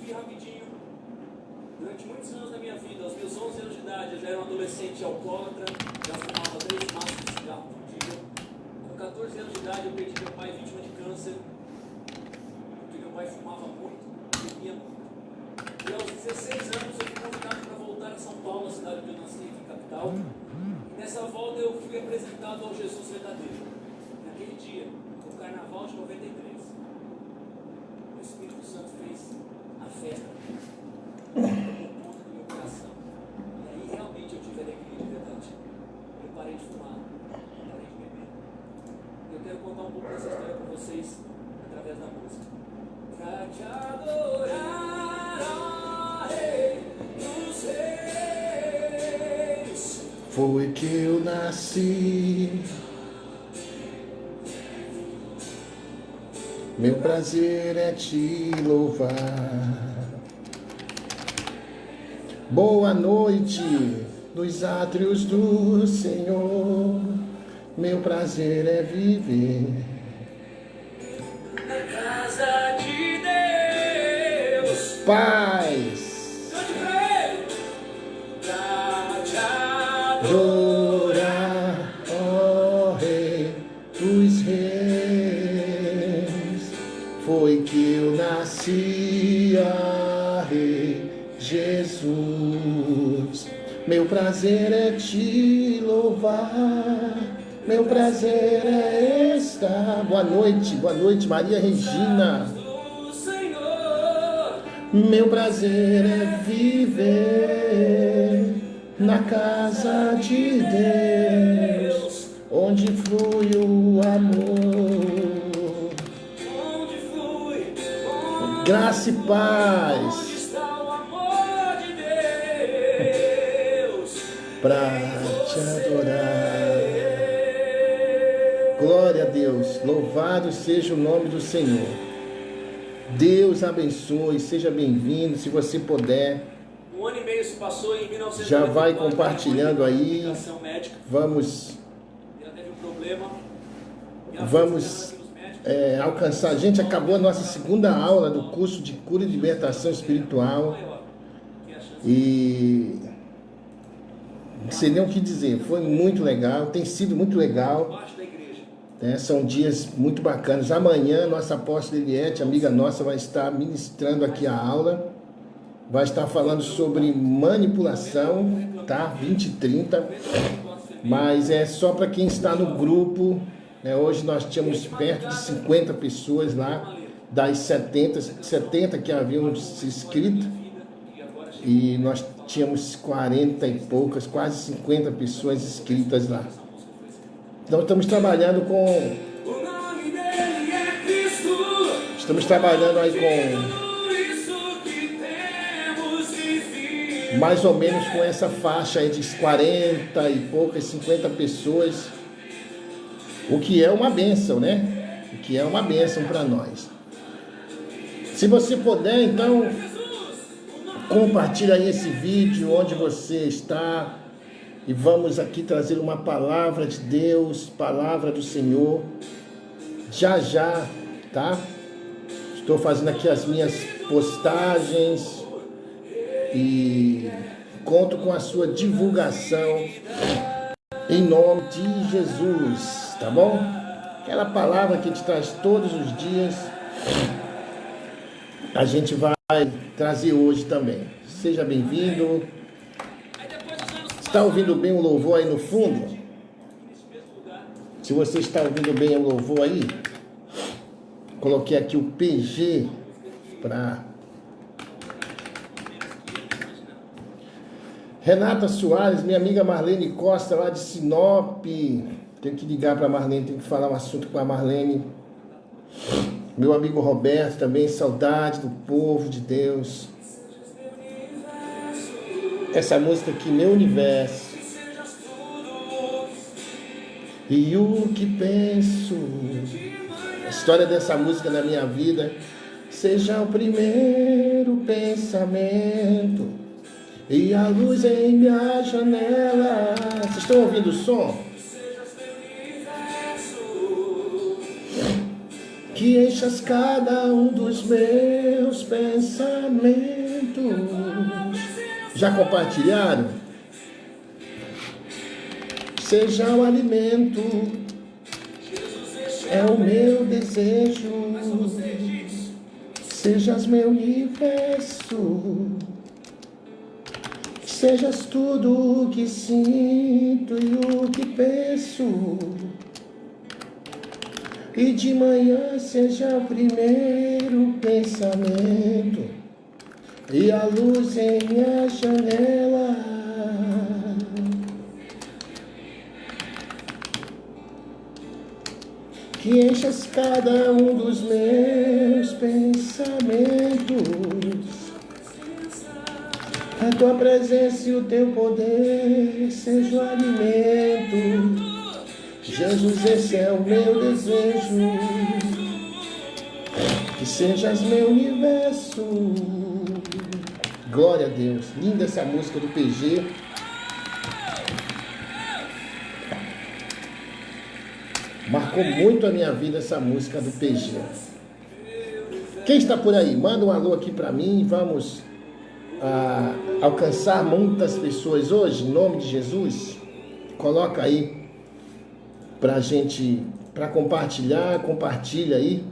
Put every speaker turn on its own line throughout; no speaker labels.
resumir rapidinho. Durante muitos anos da minha vida, aos meus 11 anos de idade, eu já era um adolescente alcoólatra, já fumava 3 maços de cigarro por dia. Com 14 anos de idade, eu perdi meu pai vítima de câncer, porque meu pai fumava muito, bebia muito. E aos 16 anos, eu fui convidado para voltar a São Paulo, a cidade onde eu nasci, capital. E nessa volta, eu fui apresentado ao Jesus verdadeiro. Naquele dia, no Carnaval de 93, o Espírito Santo fez a festa no ponto do meu coração. E aí realmente eu tive alegria de verdade. Eu parei de fumar, eu parei de beber. Eu quero contar um pouco dessa história para vocês através da música. Pra te adorar, ó Rei dos Reis,
foi que eu nasci. Meu prazer é te louvar. Boa noite nos átrios do Senhor. Meu prazer é viver
na casa de Deus.
paz,
Cante pra Ele. Pra te
adorar, ó Rei dos Reis. Foi que eu nasci, ó Rei Jesus. Meu prazer é te louvar. Meu prazer é estar. Boa noite, Maria Regina. Meu prazer é viver na casa de Deus, onde flui o amor. Graça e paz. Pra te adorar. Glória a Deus, louvado seja o nome do Senhor. Deus abençoe, seja bem-vindo, se você puder.
Um ano e meio se passou em 1994.
Já vai compartilhando aí. Vamos alcançar. A gente acabou a nossa segunda aula do curso de cura e libertação espiritual. E não sei nem o que dizer, foi muito legal, tem sido muito legal. São dias muito bacanas. Amanhã, nossa apóstola Eliette, amiga nossa, vai estar ministrando aqui a aula. Vai estar falando sobre manipulação, tá? 20 e 30. Mas é só para quem está no grupo. Hoje nós tínhamos perto de 50 pessoas lá, das 70 que haviam se inscrito. E nós tínhamos 40 e poucas, quase 50 pessoas inscritas lá. Então estamos trabalhando com... Estamos trabalhando aí com... mais ou menos com essa faixa aí de 40 e poucas, 50 pessoas. O que é uma bênção, né? O que é uma bênção para nós. Se você puder, então... compartilha aí esse vídeo onde você está e vamos aqui trazer uma palavra de Deus, palavra do Senhor, já, tá? Estou fazendo aqui as minhas postagens e conto com a sua divulgação em nome de Jesus, tá bom? Aquela palavra que a gente traz todos os dias, a gente vai trazer hoje também. Seja bem-vindo. Está ouvindo bem o louvor aí no fundo? Se você está ouvindo bem o louvor aí, coloquei aqui o PG para Renata Soares, minha amiga Marlene Costa lá de Sinop. Tenho que ligar para a Marlene, tenho que falar um assunto com a Marlene. Meu amigo Roberto também, saudade do povo de Deus. Essa música aqui, Meu Universo. E o que penso, a história dessa música na minha vida, seja o primeiro pensamento e a luz em minha janela. Vocês estão ouvindo o som? que enchas cada um dos meus pensamentos. Já compartilharam? Seja o alimento, é o meu desejo. Sejas meu universo, sejas tudo o que sinto e o que penso. E de manhã seja o primeiro pensamento e a luz em minha janela. Que enchas cada um dos meus pensamentos. A tua presença e o teu poder seja o alimento. Jesus, esse é o meu desejo. Que sejas meu universo. Glória a Deus. Linda essa música do PG. Marcou muito a minha vida essa música do PG. Quem está por aí? Manda um alô aqui para mim e vamos alcançar muitas pessoas hoje, em nome de Jesus. Coloca aí pra gente, para compartilhar, compartilha aí.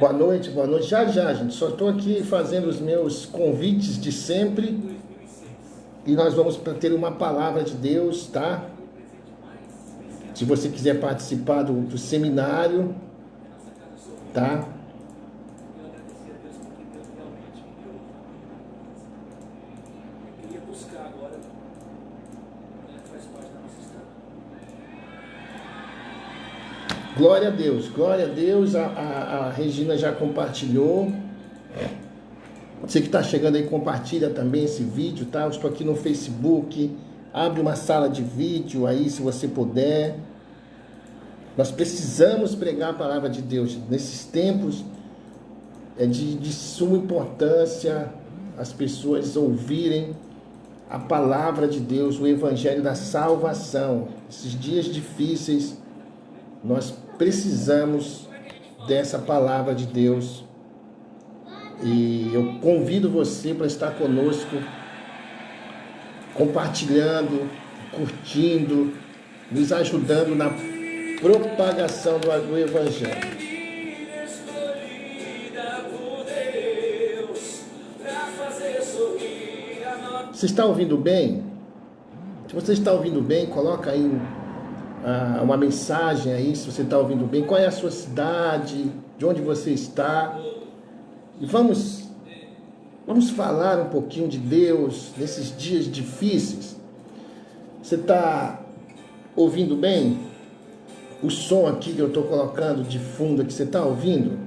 Boa noite, boa noite. Já, gente, só estou aqui fazendo os meus convites de sempre e nós vamos ter uma palavra de Deus, tá? Se você quiser participar do seminário, tá? Glória a Deus, glória a Deus. A Regina já compartilhou. Você que está chegando aí, compartilha também esse vídeo, tá? Eu estou aqui no Facebook. Abre uma sala de vídeo aí, se você puder. Nós precisamos pregar a palavra de Deus. Nesses tempos é de suma importância as pessoas ouvirem a palavra de Deus, o evangelho da salvação. Esses dias difíceis, nós precisamos dessa palavra de Deus. E eu convido você para estar conosco, compartilhando, curtindo, nos ajudando na propagação do evangelho. Você está ouvindo bem? Se você está ouvindo bem, coloca aí uma mensagem aí, se você está ouvindo bem. Qual é a sua cidade? De onde você está? E vamos falar um pouquinho de Deus nesses dias difíceis. Você está ouvindo bem? O som aqui que eu estou colocando de fundo aqui, você está ouvindo?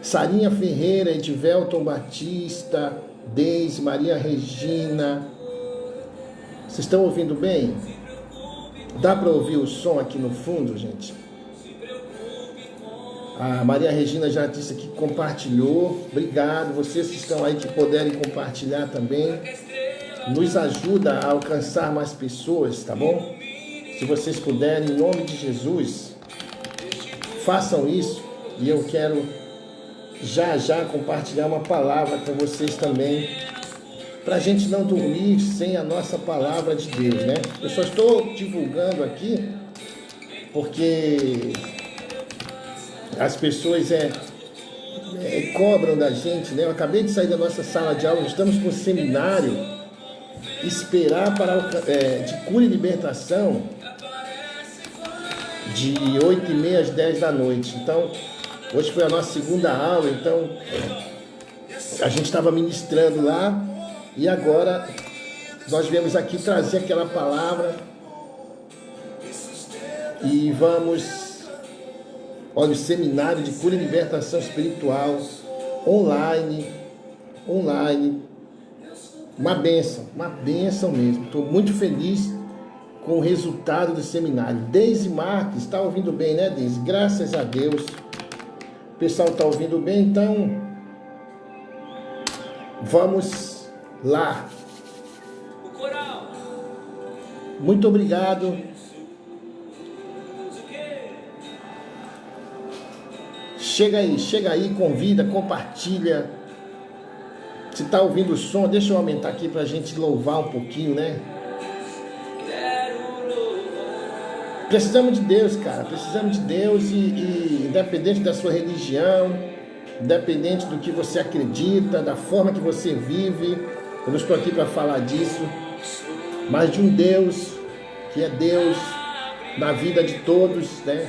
Sarinha Ferreira, Edivelton Batista, Deise, Maria Regina. Vocês estão ouvindo bem? Dá para ouvir o som aqui no fundo, gente? A Maria Regina já disse aqui que compartilhou. Obrigado. Vocês que estão aí, que puderem compartilhar também, nos ajuda a alcançar mais pessoas, tá bom? Se vocês puderem, em nome de Jesus, façam isso. E eu quero já compartilhar uma palavra com vocês também, para a gente não dormir sem a nossa palavra de Deus, né? Eu só estou divulgando aqui porque as pessoas cobram da gente, né? Eu acabei de sair da nossa sala de aula, estamos com um seminário, esperar de cura e libertação, de 8h30 às 10 da noite. Então, hoje foi a nossa segunda aula, então a gente estava ministrando lá e agora nós viemos aqui trazer aquela palavra e vamos, olha, o seminário de cura e libertação espiritual online, uma bênção mesmo. Estou muito feliz com o resultado do seminário. Deise Marques, está ouvindo bem, né, Deise? Graças a Deus. O pessoal está ouvindo bem, então vamos lá. Muito obrigado. Chega aí, convida, compartilha. Se está ouvindo o som, deixa eu aumentar aqui para a gente louvar um pouquinho, né? Precisamos de Deus, cara. Precisamos de Deus e independente da sua religião, independente do que você acredita, da forma que você vive, eu não estou aqui para falar disso, mas de um Deus que é Deus na vida de todos, né?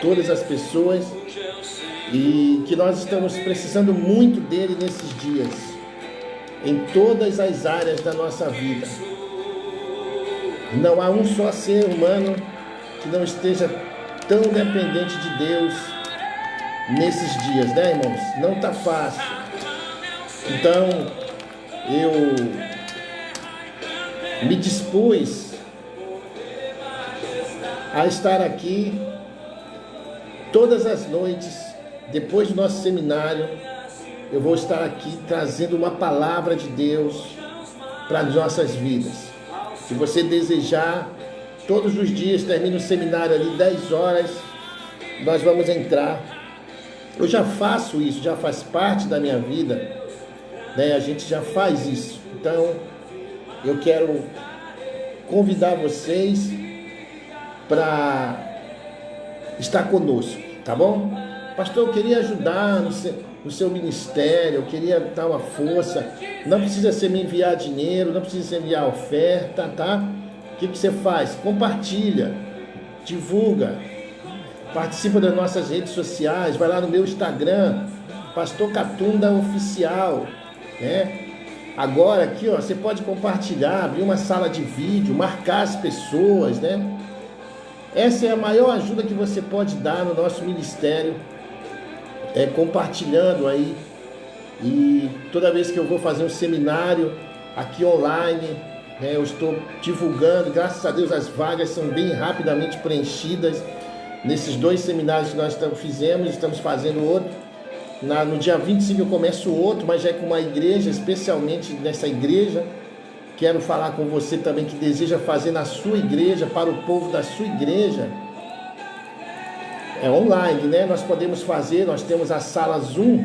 Todas as pessoas, e que nós estamos precisando muito dele nesses dias, em todas as áreas da nossa vida. Não há um só ser humano que não esteja tão dependente de Deus nesses dias, né, irmãos? Não está fácil. Então, eu me dispus a estar aqui todas as noites, depois do nosso seminário. Eu vou estar aqui trazendo uma palavra de Deus para as nossas vidas. Se você desejar, todos os dias termina o seminário ali, 10 horas, nós vamos entrar. Eu já faço isso, já faz parte da minha vida, né? A gente já faz isso. Então, eu quero convidar vocês para estar conosco, tá bom? Pastor, eu queria ajudar no seu ministério, eu queria dar uma força. Não precisa ser me enviar dinheiro, não precisa ser enviar oferta, tá? O que você faz? Compartilha, divulga, participa das nossas redes sociais, vai lá no meu Instagram, Pastor Catunda Oficial, né? Agora aqui, ó, você pode compartilhar, abrir uma sala de vídeo, marcar as pessoas, né? Essa é a maior ajuda que você pode dar no nosso ministério, compartilhando aí. E toda vez que eu vou fazer um seminário aqui online, né, eu estou divulgando. Graças a Deus as vagas são bem rapidamente preenchidas. Nesses 2 seminários que nós fizemos, estamos fazendo outro. No dia 25 eu começo outro, mas já é com uma igreja, especialmente nessa igreja. Quero falar com você também que deseja fazer na sua igreja, para o povo da sua igreja. É online, né? Nós podemos fazer, nós temos a sala Zoom,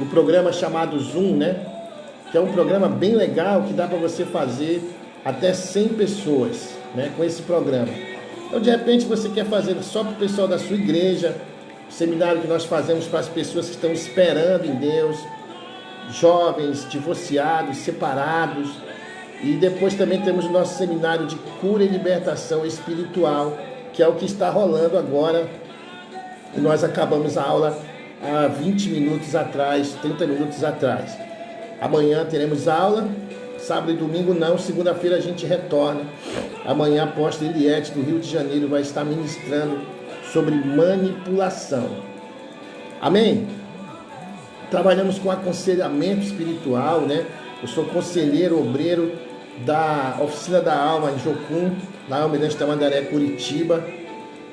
o programa chamado Zoom, né? Que é um programa bem legal, que dá para você fazer até 100 pessoas, né? Com esse programa. Então, de repente, você quer fazer só para o pessoal da sua igreja, o seminário que nós fazemos para as pessoas que estão esperando em Deus, jovens, divorciados, separados. E depois também temos o nosso seminário de cura e libertação espiritual, que é o que está rolando agora. E nós acabamos a aula há 20 minutos atrás, 30 minutos atrás. Amanhã teremos aula, sábado e domingo não, segunda-feira a gente retorna. Amanhã a apóstola Eliette, do Rio de Janeiro, vai estar ministrando sobre manipulação. Amém? Trabalhamos com aconselhamento espiritual, né? Eu sou conselheiro obreiro da Oficina da Alma em Jocum, na Almirante Tamandaré, Curitiba,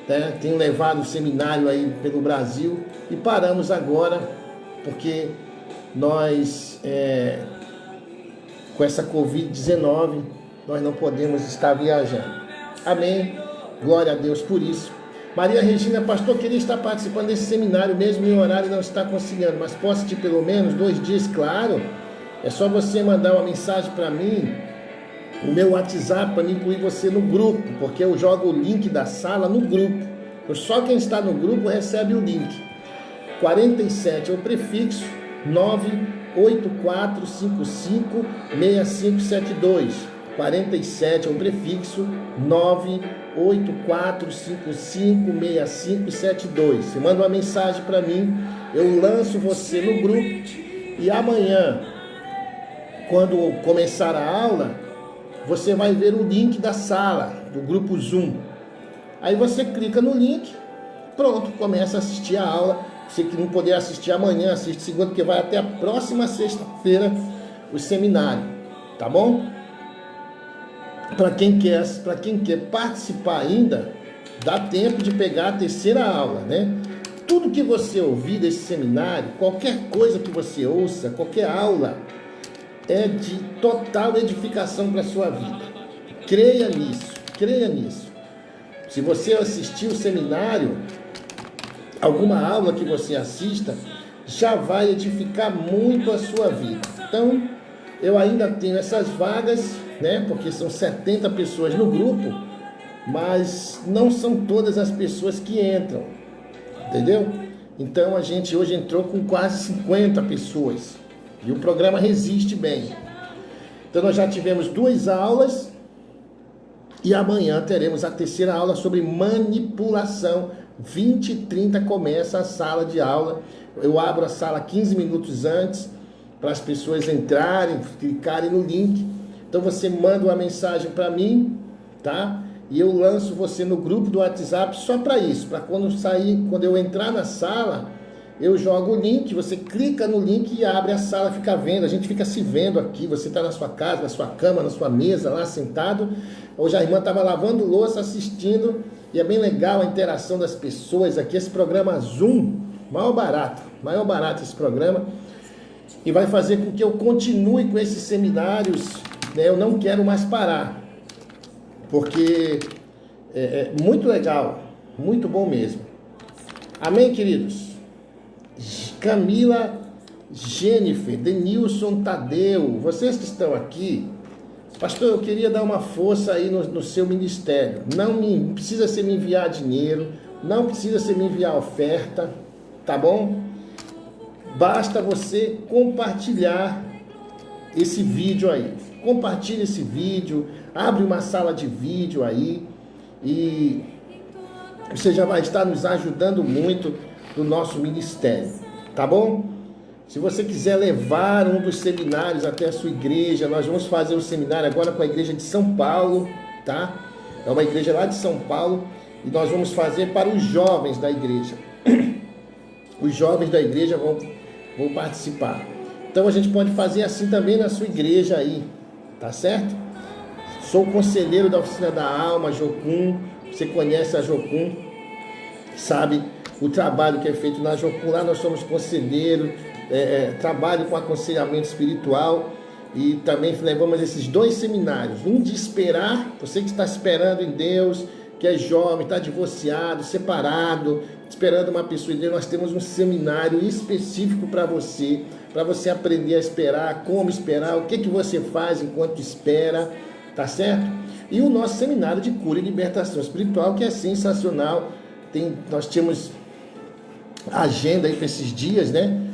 né? Tenho levado o seminário aí pelo Brasil e paramos agora porque nós, com essa Covid-19, nós não podemos estar viajando. Amém? Glória a Deus por isso. Maria Regina, pastor, queria estar participando desse seminário, mesmo em horário não está conciliando, mas posso ter pelo menos 2 dias, claro. É só você mandar uma mensagem para mim, o meu WhatsApp, para me incluir você no grupo, porque eu jogo o link da sala no grupo. Só quem está no grupo recebe o link. 47 é o prefixo, 984556572. 47 é o prefixo, 984556572. Você manda uma mensagem para mim, eu lanço você no grupo e amanhã, quando começar a aula, você vai ver o link da sala, do grupo Zoom. Aí você clica no link, pronto, começa a assistir a aula. Você que não puder assistir amanhã, assiste segunda, porque vai até a próxima sexta-feira o seminário, tá bom? Para quem quer participar ainda, dá tempo de pegar a 3ª aula, né? Tudo que você ouvir desse seminário, qualquer coisa que você ouça, qualquer aula, é de total edificação para a sua vida. Creia nisso, creia nisso. Se você assistir o seminário, alguma aula que você assista, já vai edificar muito a sua vida. Então, eu ainda tenho essas vagas, né? Porque são 70 pessoas no grupo, mas não são todas as pessoas que entram, entendeu? Então, a gente hoje entrou com quase 50 pessoas e o programa resiste bem. Então, nós já tivemos 2 aulas e amanhã teremos a terceira aula sobre manipulação. 20h30 começa a sala de aula. Eu abro a sala 15 minutos antes para as pessoas entrarem, clicarem no link. Então você manda uma mensagem para mim, tá? E eu lanço você no grupo do WhatsApp só para isso, para quando eu entrar na sala, eu jogo o link, você clica no link e abre a sala, fica vendo, a gente fica se vendo aqui, você está na sua casa, na sua cama, na sua mesa, lá sentado. Hoje a irmã estava lavando louça, assistindo, e é bem legal a interação das pessoas aqui, esse programa Zoom, maior barato esse programa, e vai fazer com que eu continue com esses seminários, né? Eu não quero mais parar, porque é muito legal, muito bom mesmo. Amém, queridos? Camila, Jennifer, Denilson, Tadeu, vocês que estão aqui, pastor, eu queria dar uma força aí no seu ministério. Não precisa você me enviar dinheiro, não precisa você me enviar oferta, tá bom? Basta você compartilhar esse vídeo aí. Compartilhe esse vídeo, abre uma sala de vídeo aí e você já vai estar nos ajudando muito no nosso ministério, tá bom? Se você quiser levar um dos seminários até a sua igreja, nós vamos fazer o seminário agora com a igreja de São Paulo, tá? É uma igreja lá de São Paulo e nós vamos fazer para os jovens da igreja. Os jovens da igreja vão participar. Então a gente pode fazer assim também na sua igreja aí, tá certo? Sou conselheiro da Oficina da Alma, Jocum. Você conhece a Jocum, sabe o trabalho que é feito na Jocum. Lá nós somos conselheiros, trabalho com aconselhamento espiritual e também levamos esses 2 seminários. Um de esperar, você que está esperando em Deus, que é jovem, está divorciado, separado, esperando uma pessoa em Deus, nós temos um seminário específico para você aprender a esperar, como esperar, o que você faz enquanto espera, tá certo? E o nosso seminário de cura e libertação espiritual, que é sensacional. Nós tínhamos agenda aí para esses dias, né?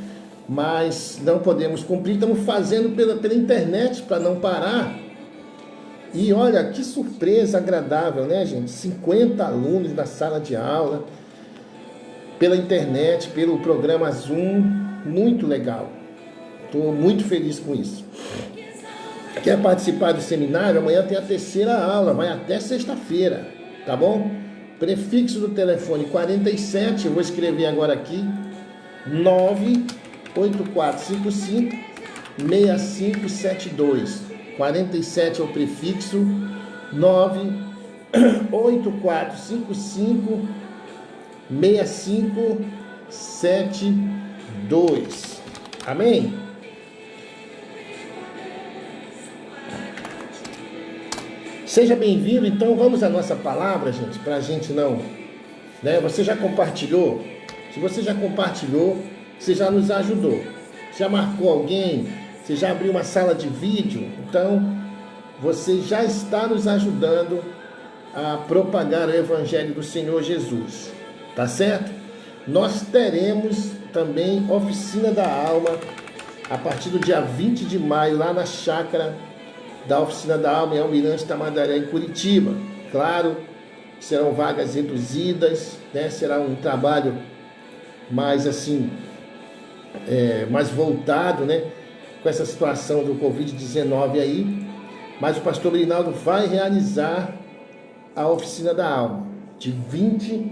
Mas não podemos cumprir, estamos fazendo pela internet para não parar. E olha, que surpresa agradável, né, gente? 50 alunos na sala de aula, pela internet, pelo programa Zoom, muito legal. Estou muito feliz com isso. Quer participar do seminário? Amanhã tem a terceira aula, vai até sexta-feira, tá bom? Prefixo do telefone 47, eu vou escrever agora aqui, 98455-6572. 47 é o prefixo, 98455-6572. Amém? Seja bem-vindo, então vamos à nossa palavra, gente, para a gente não, né? Você já compartilhou? Se você já compartilhou, você já nos ajudou. Já marcou alguém? Você já abriu uma sala de vídeo? Então, você já está nos ajudando a propagar o Evangelho do Senhor Jesus, tá certo? Nós teremos também Oficina da Alma a partir do dia 20 de maio, lá na chácara da Oficina da Alma, em Almirante Tamandaré, em Curitiba. Claro, serão vagas reduzidas, né? Será um trabalho mais assim, mais voltado, né? Com essa situação do Covid-19 aí. Mas o pastor Brinaldo vai realizar a Oficina da Alma, de 20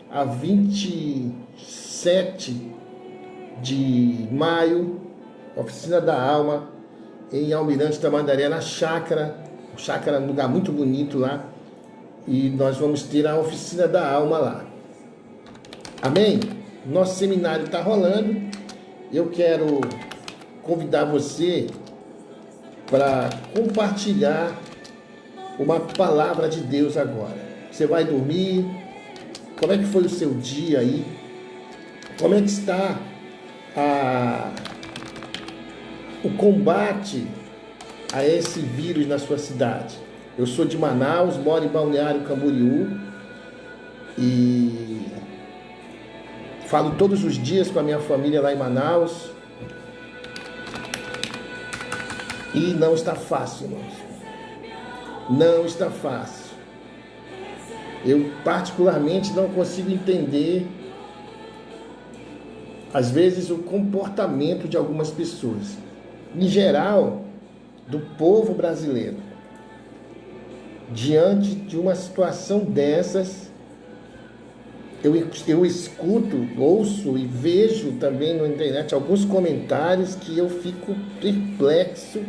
a 27 de maio, Oficina da Alma, em Almirante Tamandaré, na chácara. Chácara é um lugar muito bonito lá. E nós vamos ter a Oficina da Alma lá. Amém? Nosso seminário está rolando. Eu quero convidar você para compartilhar uma palavra de Deus agora. Você vai dormir? Como é que foi o seu dia aí? Como é que está o combate a esse vírus na sua cidade? Eu sou de Manaus, moro em Balneário Camboriú e falo todos os dias com a minha família lá em Manaus. E não está fácil, irmãos. Não está fácil. Eu particularmente não consigo entender, às vezes, o comportamento de algumas pessoas, em geral, do povo brasileiro, diante de uma situação dessas. Eu escuto, ouço e vejo também na internet alguns comentários que eu fico perplexo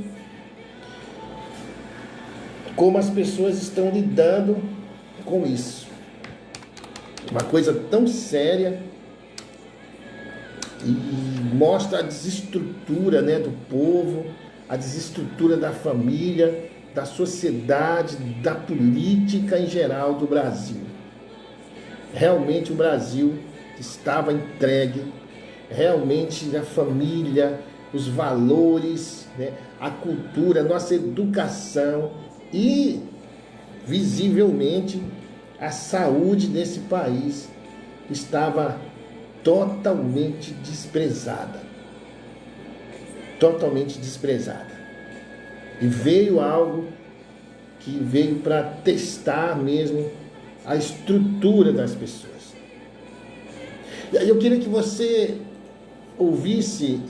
como as pessoas estão lidando com isso. Uma coisa tão séria e mostra a desestrutura, né, do povo, a desestrutura da família, da sociedade, da política em geral do Brasil. Realmente o Brasil estava entregue, realmente a família, os valores, né, a cultura, a nossa educação e, visivelmente, a saúde desse país estava totalmente desprezada. Totalmente desprezada. E veio algo que veio para testar mesmo a estrutura das pessoas. E aí eu queria que você ouvisse,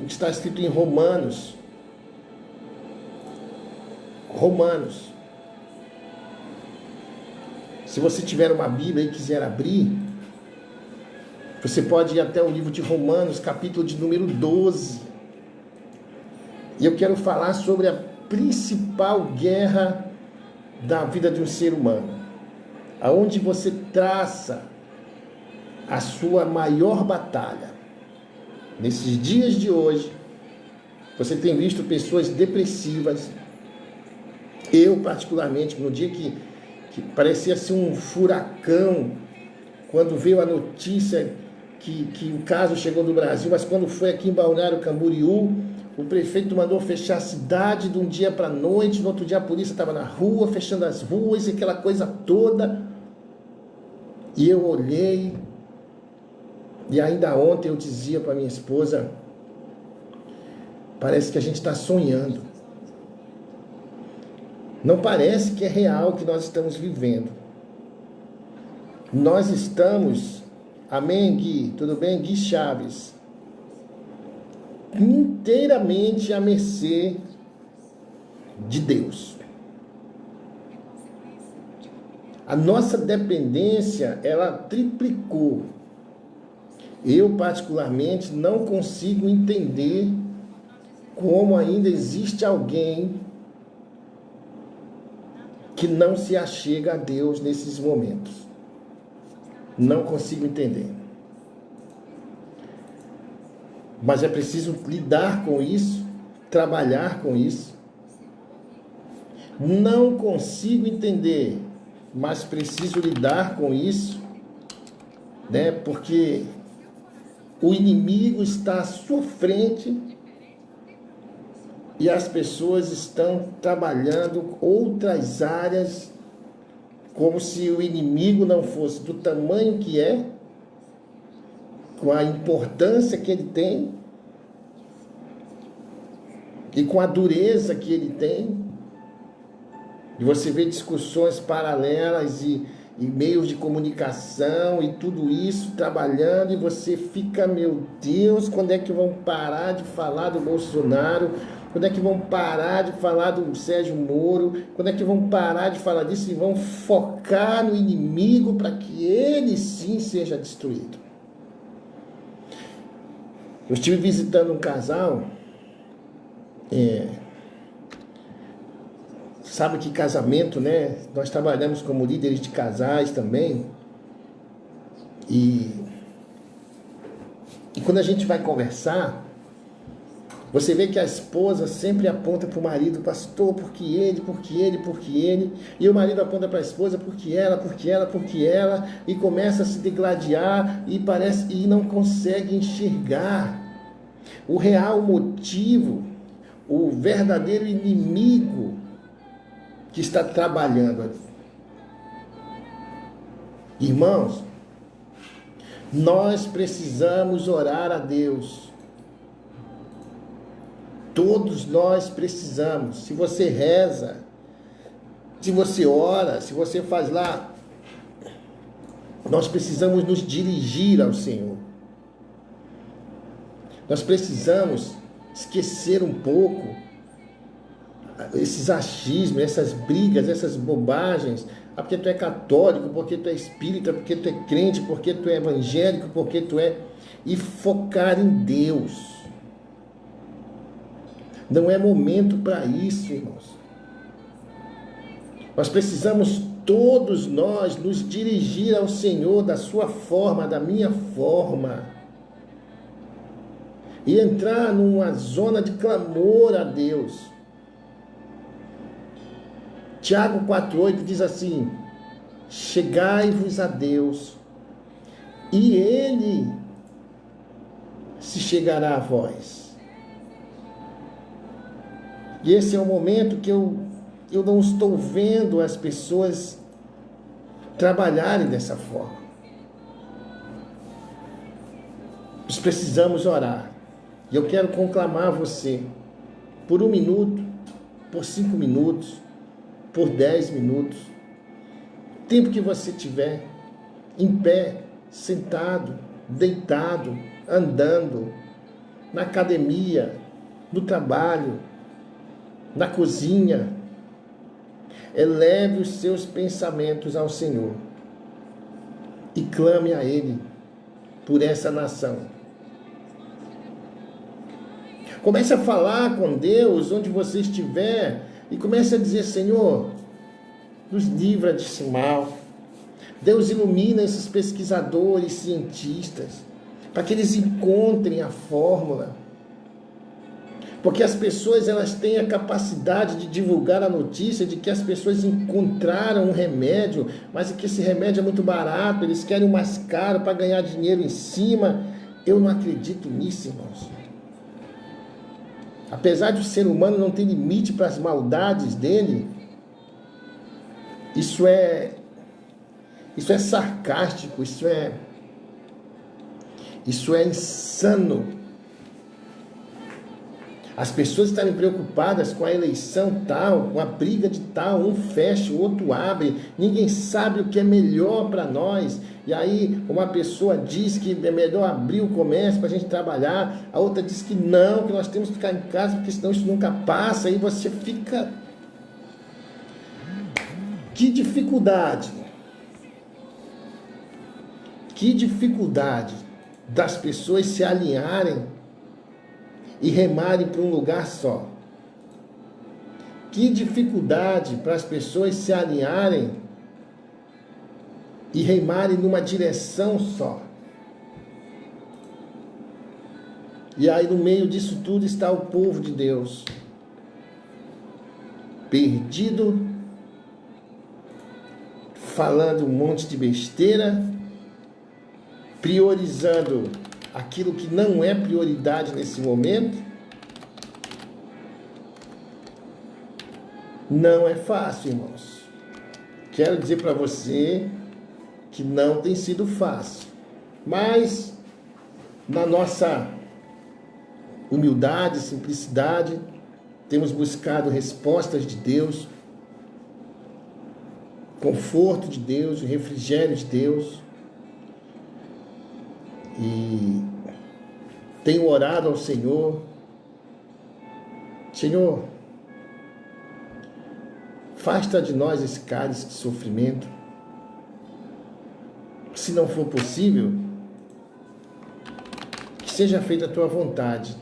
está escrito em Romanos. Romanos. Se você tiver uma Bíblia e quiser abrir, você pode ir até o livro de Romanos, capítulo de número 12. E eu quero falar sobre a principal guerra da vida de um ser humano, aonde você traça a sua maior batalha. Nesses dias de hoje, você tem visto pessoas depressivas. Eu, particularmente, no dia que parecia ser um furacão, quando veio a notícia que o caso chegou no Brasil, mas quando foi aqui em Balneário Camboriú, o prefeito mandou fechar a cidade de um dia para a noite, no outro dia a polícia estava na rua, fechando as ruas e aquela coisa toda. E eu olhei, e ainda ontem eu dizia para minha esposa, parece que a gente está sonhando. Não parece que é real o que nós estamos vivendo. Nós estamos, amém, Gui? Tudo bem? Gui Chaves. Inteiramente à mercê de Deus. A nossa dependência, ela triplicou. Eu, particularmente, não consigo entender como ainda existe alguém que não se achega a Deus nesses momentos. Não consigo entender. Mas é preciso lidar com isso, trabalhar com isso. Não consigo entender, mas preciso lidar com isso, né? Porque o inimigo está à sua frente e as pessoas estão trabalhando outras áreas como se o inimigo não fosse do tamanho que é, com a importância que ele tem e com a dureza que ele tem. E você vê discussões paralelas e meios de comunicação e tudo isso trabalhando, e você fica, meu Deus, quando é que vão parar de falar do Bolsonaro? Quando é que vão parar de falar do Sérgio Moro? Quando é que vão parar de falar disso e vão focar no inimigo para que ele sim seja destruído? Eu estive visitando um casal, sabe que casamento, né? Nós trabalhamos como líderes de casais também. E quando a gente vai conversar, Você vê que a esposa sempre aponta para o marido, pastor, porque ele, e o marido aponta para a esposa, porque ela, e começa a se degladiar e não consegue enxergar o real motivo, o verdadeiro inimigo que está trabalhando ali. Irmãos, nós precisamos orar a Deus. Todos nós precisamos. Se você reza, se você ora, se você faz lá, nós precisamos nos dirigir ao Senhor. Nós precisamos esquecer um pouco esses achismos, essas brigas, essas bobagens. Ah, porque tu é católico, porque tu é espírita, porque tu é crente, porque tu é evangélico, porque tu é... E focar em Deus. Não é momento para isso, irmãos. Nós precisamos, todos nós, nos dirigir ao Senhor da sua forma, da minha forma. E entrar numa zona de clamor a Deus. Tiago 4,8 diz assim: chegai-vos a Deus, e Ele se chegará a vós. E esse é o momento que eu não estou vendo as pessoas trabalharem dessa forma. Nós precisamos orar. E eu quero conclamar você por 1 minuto, por 5 minutos, por 10 minutos. O tempo que você tiver, em pé, sentado, deitado, andando, na academia, no trabalho, na cozinha, eleve os seus pensamentos ao Senhor e clame a Ele por essa nação. Comece a falar com Deus onde você estiver e comece a dizer: Senhor, nos livra desse mal. Deus, ilumina esses pesquisadores, cientistas, para que eles encontrem a fórmula. Porque as pessoas, elas têm a capacidade de divulgar a notícia de que as pessoas encontraram um remédio, mas que esse remédio é muito barato, eles querem o mais caro para ganhar dinheiro em cima. Eu não acredito nisso, irmãos. Apesar de o ser humano não ter limite para as maldades dele, isso é sarcástico, isso é insano. As pessoas estarem preocupadas com a eleição tal, com a briga de tal, um fecha, o outro abre, ninguém sabe o que é melhor para nós. E aí uma pessoa diz que é melhor abrir o comércio para a gente trabalhar, a outra diz que não, que nós temos que ficar em casa porque senão isso nunca passa. Aí você fica... Que dificuldade das pessoas se alinharem e remarem para um lugar só. Que dificuldade para as pessoas se alinharem e remarem numa direção só. E aí no meio disso tudo está o povo de Deus, perdido, falando um monte de besteira, priorizando aquilo que não é prioridade nesse momento. Não é fácil, irmãos. Quero dizer para você que não tem sido fácil. Mas, na nossa humildade, simplicidade, temos buscado respostas de Deus, conforto de Deus, refrigério de Deus. E tenho orado ao Senhor: Senhor, afasta de nós esse cálice de sofrimento. Se não for possível, que seja feita a tua vontade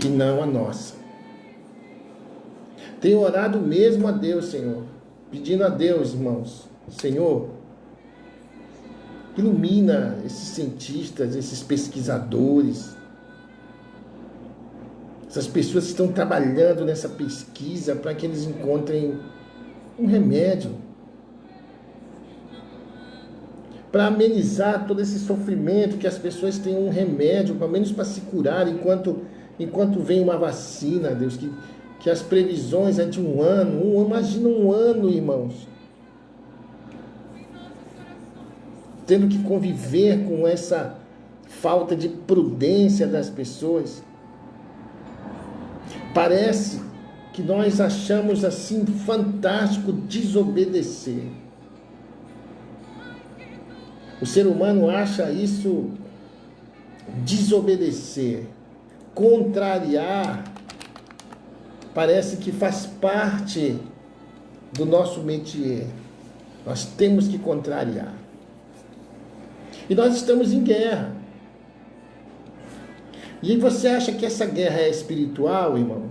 e não a nossa. Tenho orado mesmo a Deus, Senhor, pedindo a Deus, irmãos: Senhor, ilumina esses cientistas, esses pesquisadores, Essas pessoas estão trabalhando nessa pesquisa para que eles encontrem um remédio para amenizar todo esse sofrimento, que as pessoas tenham um remédio, pelo menos para se curar enquanto vem uma vacina, Deus, que as previsões é de um ano. Imagina um ano, irmãos, tendo que conviver com essa falta de prudência das pessoas. Parece que nós achamos assim fantástico desobedecer. O ser humano acha isso desobedecer, contrariar, parece que faz parte do nosso métier. Nós temos que contrariar. E nós estamos em guerra. E você acha que essa guerra é espiritual, irmão?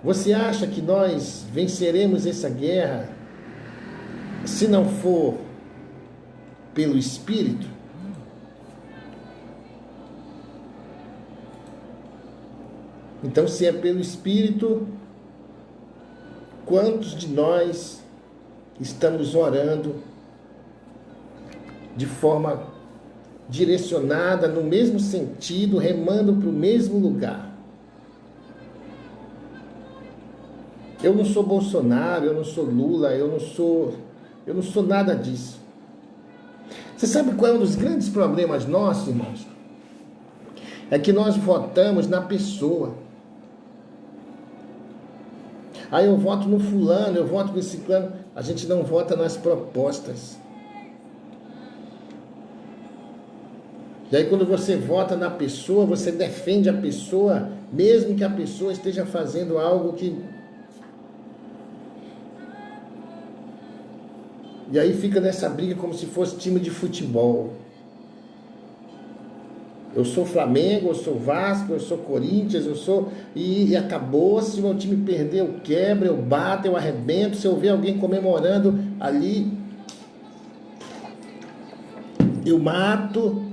Você acha que nós venceremos essa guerra se não for pelo Espírito? Então, se é pelo Espírito, quantos de nós estamos orando de forma direcionada, no mesmo sentido, remando para o mesmo lugar? Eu não sou Bolsonaro, eu não sou Lula, eu não sou nada disso. Você sabe qual é um dos grandes problemas nossos, irmãos? É que nós votamos na pessoa. Aí eu voto no fulano, eu voto no ciclano. A gente não vota nas propostas. E aí quando você vota na pessoa, você defende a pessoa, mesmo que a pessoa esteja fazendo algo que... E aí fica nessa briga como se fosse time de futebol. Eu sou Flamengo, eu sou Vasco, eu sou Corinthians, eu sou... E acabou, se o meu time perder, eu quebro, eu bato, eu arrebento. Se eu ver alguém comemorando ali, eu mato.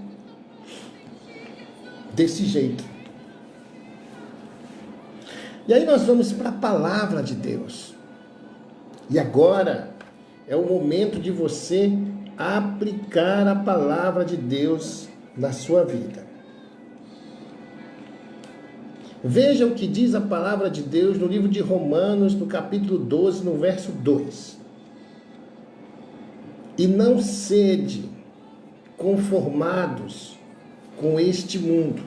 Desse jeito. E aí nós vamos para a palavra de Deus. E agora é o momento de você aplicar a palavra de Deus na sua vida. Veja o que diz a palavra de Deus no livro de Romanos, no capítulo 12, no verso 2. E não sede conformados com este mundo.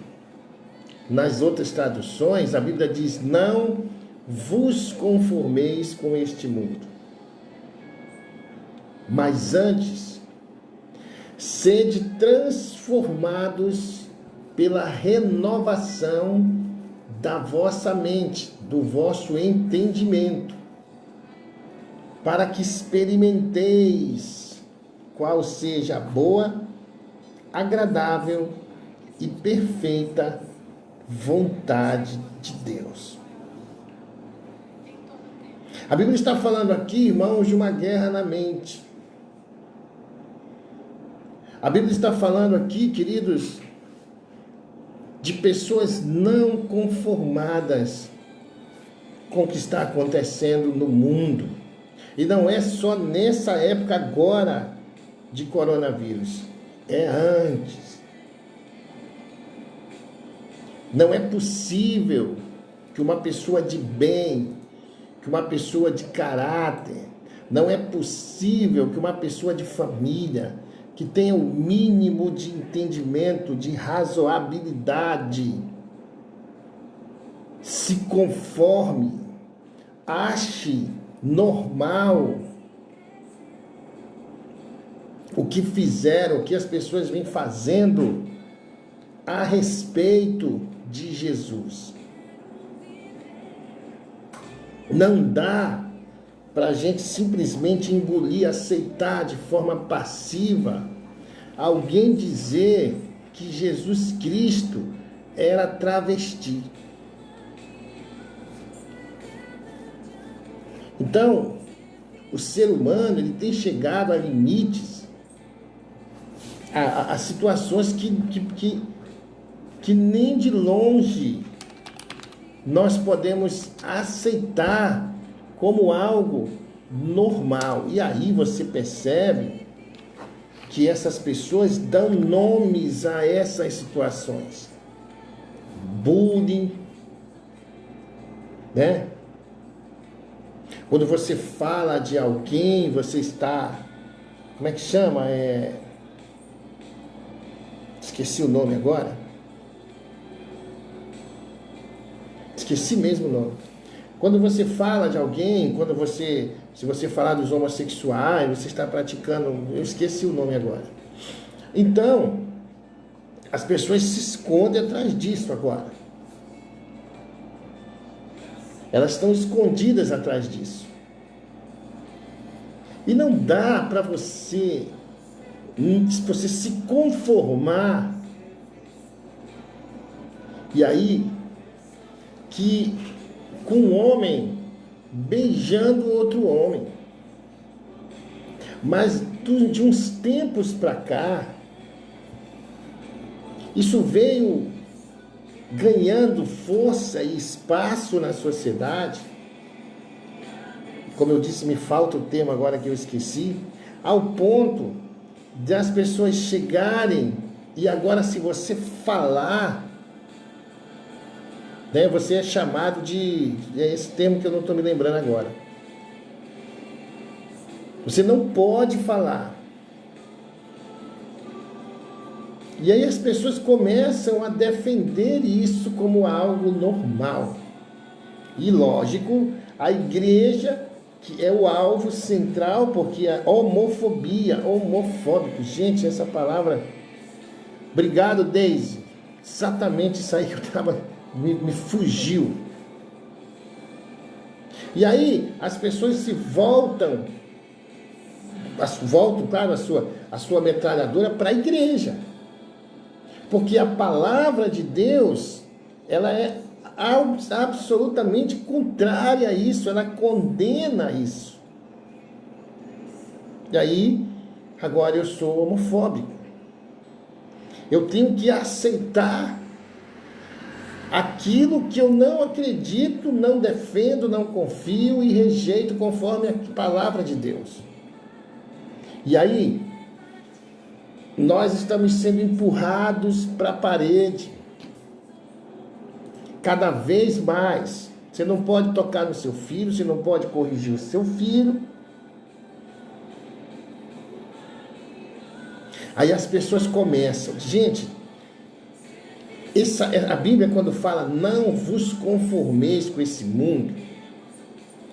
Nas outras traduções, a Bíblia diz: não vos conformeis com este mundo, mas antes sede transformados pela renovação da vossa mente, do vosso entendimento, para que experimenteis qual seja a boa, agradável e perfeita vontade de Deus. A Bíblia está falando aqui, irmãos, de uma guerra na mente. A Bíblia está falando aqui, queridos, de pessoas não conformadas com o que está acontecendo no mundo. E não é só nessa época agora de coronavírus, é antes. Não é possível que uma pessoa de bem, que uma pessoa de caráter, não é possível que uma pessoa de família, que tenha o mínimo de entendimento, de razoabilidade, se conforme, ache normal o que fizeram, o que as pessoas vêm fazendo a respeito de Jesus. Não dá para a gente simplesmente engolir, aceitar de forma passiva alguém dizer que Jesus Cristo era travesti. Então, o ser humano ele tem chegado a limites, a situações que que nem de longe nós podemos aceitar como algo normal. E aí você percebe que essas pessoas dão nomes a essas situações. Bullying, né? Quando você fala de alguém, você está... Como é que chama? Esqueci o nome agora. Esqueci mesmo o nome. Quando você fala de alguém, se você falar dos homossexuais, você está praticando... Eu esqueci o nome agora. Então, as pessoas se escondem atrás disso agora. Elas estão escondidas atrás disso. E não dá para você se conformar. E aí, que com um homem beijando outro homem. Mas de uns tempos para cá, isso veio ganhando força e espaço na sociedade. Como eu disse, me falta o termo agora que eu esqueci, ao ponto de as pessoas chegarem, e agora se você falar, né, você é chamado de... É esse termo que eu não estou me lembrando agora. Você não pode falar. E aí as pessoas começam a defender isso como algo normal. E lógico, a igreja, que é o alvo central, porque a homofobia, homofóbico, gente, essa palavra... Obrigado, Deise. Exatamente isso aí que eu estava... Me fugiu. E aí as pessoas se voltam, claro, a sua metralhadora para a igreja. Porque a palavra de Deus, ela é absolutamente contrária a isso, ela condena isso. E aí, agora eu sou homofóbico. Eu tenho que aceitar aquilo que eu não acredito, não defendo, não confio e rejeito conforme a palavra de Deus. E aí, nós estamos sendo empurrados para a parede. Cada vez mais. Você não pode tocar no seu filho, você não pode corrigir o seu filho. Aí as pessoas começam. Gente, a Bíblia, quando fala não vos conformeis com esse mundo,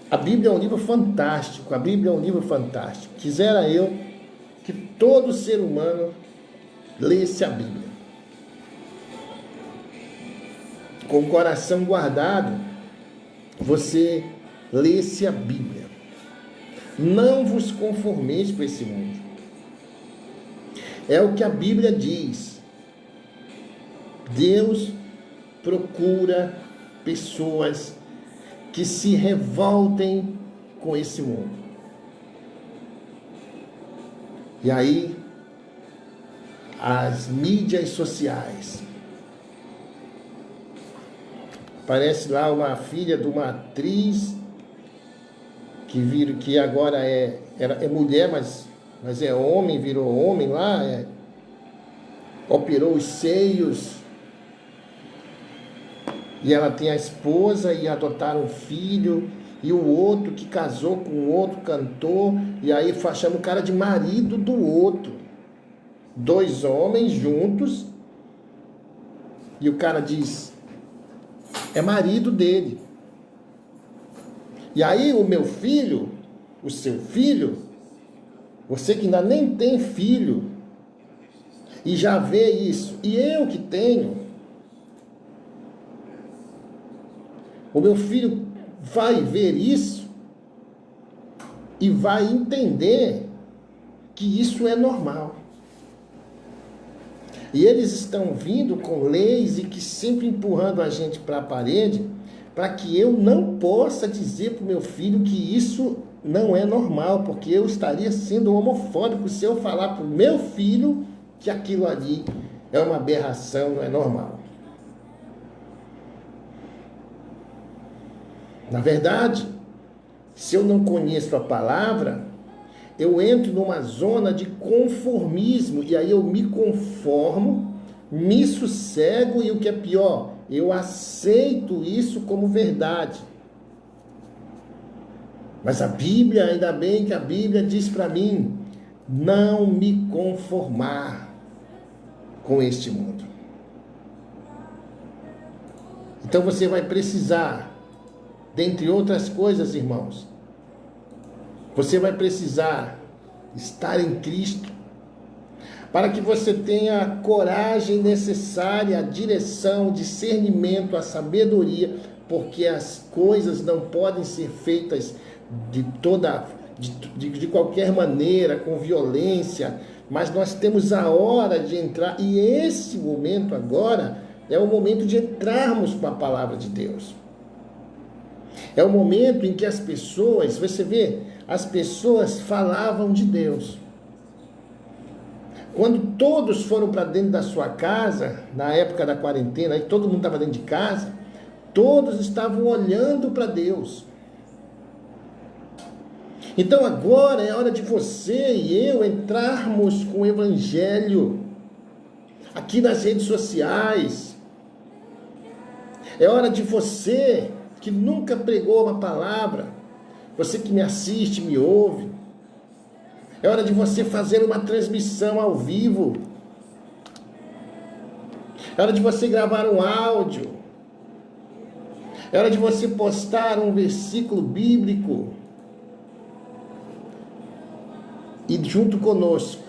a Bíblia é um livro fantástico. A Bíblia é um livro fantástico. Quisera eu que todo ser humano lesse a Bíblia com o coração guardado. Você lesse a Bíblia. Não vos conformeis com esse mundo. É o que a Bíblia diz. Deus procura pessoas que se revoltem com esse mundo. E aí, as mídias sociais. Parece lá uma filha de uma atriz que agora é mulher, mas é homem, virou homem lá, operou os seios. E ela tem a esposa e adotaram um filho, e o outro que casou com outro cantor, e aí chama o cara de marido do outro. 2 homens juntos, e o cara diz, é marido dele. E aí o meu filho, o seu filho, você que ainda nem tem filho, e já vê isso, e eu que tenho, o meu filho vai ver isso e vai entender que isso é normal. E eles estão vindo com leis e que sempre empurrando a gente para a parede, para que eu não possa dizer para o meu filho que isso não é normal, porque eu estaria sendo homofóbico se eu falar para o meu filho que aquilo ali é uma aberração, não é normal. Na verdade, se eu não conheço a palavra, eu entro numa zona de conformismo e aí eu me conformo, me sossego e o que é pior, eu aceito isso como verdade. Mas a Bíblia, ainda bem que a Bíblia diz para mim, não me conformar com este mundo. Então você vai precisar, dentre outras coisas, irmãos, você vai precisar estar em Cristo, para que você tenha a coragem necessária, a direção, o discernimento, a sabedoria, porque as coisas não podem ser feitas de qualquer maneira, com violência, mas nós temos a hora de entrar, e esse momento agora é o momento de entrarmos com a palavra de Deus. É o momento em que as pessoas, você vê, as pessoas falavam de Deus. Quando todos foram para dentro da sua casa, na época da quarentena, e todo mundo estava dentro de casa, todos estavam olhando para Deus. Então agora é hora de você e eu entrarmos com o Evangelho aqui nas redes sociais. É hora de você que nunca pregou uma palavra, você que me assiste, me ouve, é hora de você fazer uma transmissão ao vivo. É hora de você gravar um áudio. É hora de você postar um versículo bíblico. E junto conosco,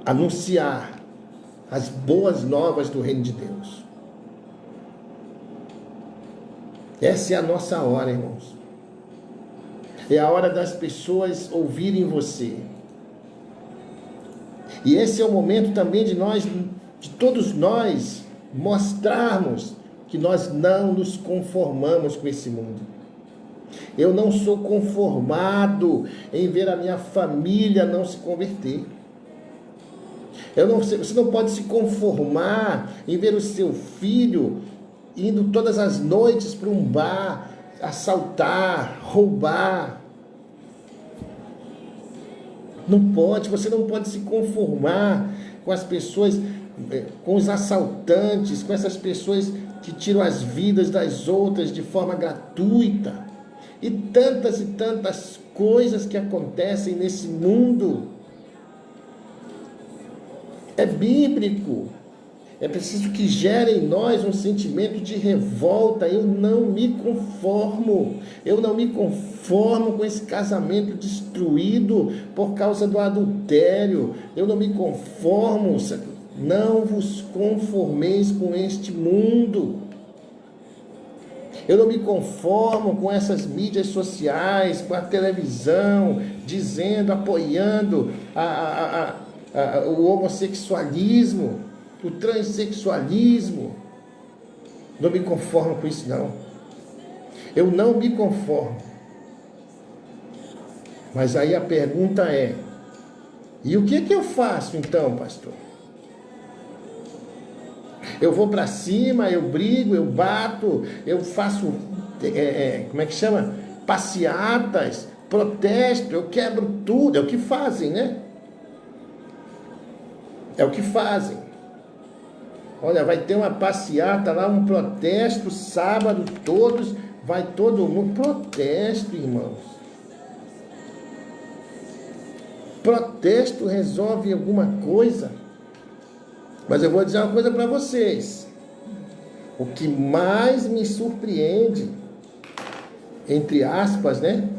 anunciar as boas novas do reino de Deus. Essa é a nossa hora, irmãos. É a hora das pessoas ouvirem você. E esse é o momento também de todos nós, mostrarmos que nós não nos conformamos com esse mundo. Eu não sou conformado em ver a minha família não se converter. Você não pode se conformar em ver o seu filho indo todas as noites para um bar, assaltar, roubar. Não pode, você não pode se conformar com as pessoas, com os assaltantes, com essas pessoas que tiram as vidas das outras de forma gratuita. E tantas coisas que acontecem nesse mundo. É bíblico. É preciso que gere em nós um sentimento de revolta. Eu não me conformo. Eu não me conformo com esse casamento destruído por causa do adultério. Eu não me conformo. Não vos conformeis com este mundo. Eu não me conformo com essas mídias sociais, com a televisão, dizendo, apoiando o homossexualismo, o transexualismo. Não me conformo com isso, não. Eu não me conformo. Mas aí a pergunta é, e o que eu faço então, pastor? Eu vou para cima, eu brigo, eu bato, eu faço, como é que chama? Passeatas, protesto, eu quebro tudo. É o que fazem, né? É o que fazem. Olha, vai ter uma passeata lá, um protesto, sábado, todos, vai todo mundo. Protesto, irmãos. Protesto resolve alguma coisa? Mas eu vou dizer uma coisa para vocês. O que mais me surpreende, entre aspas, né?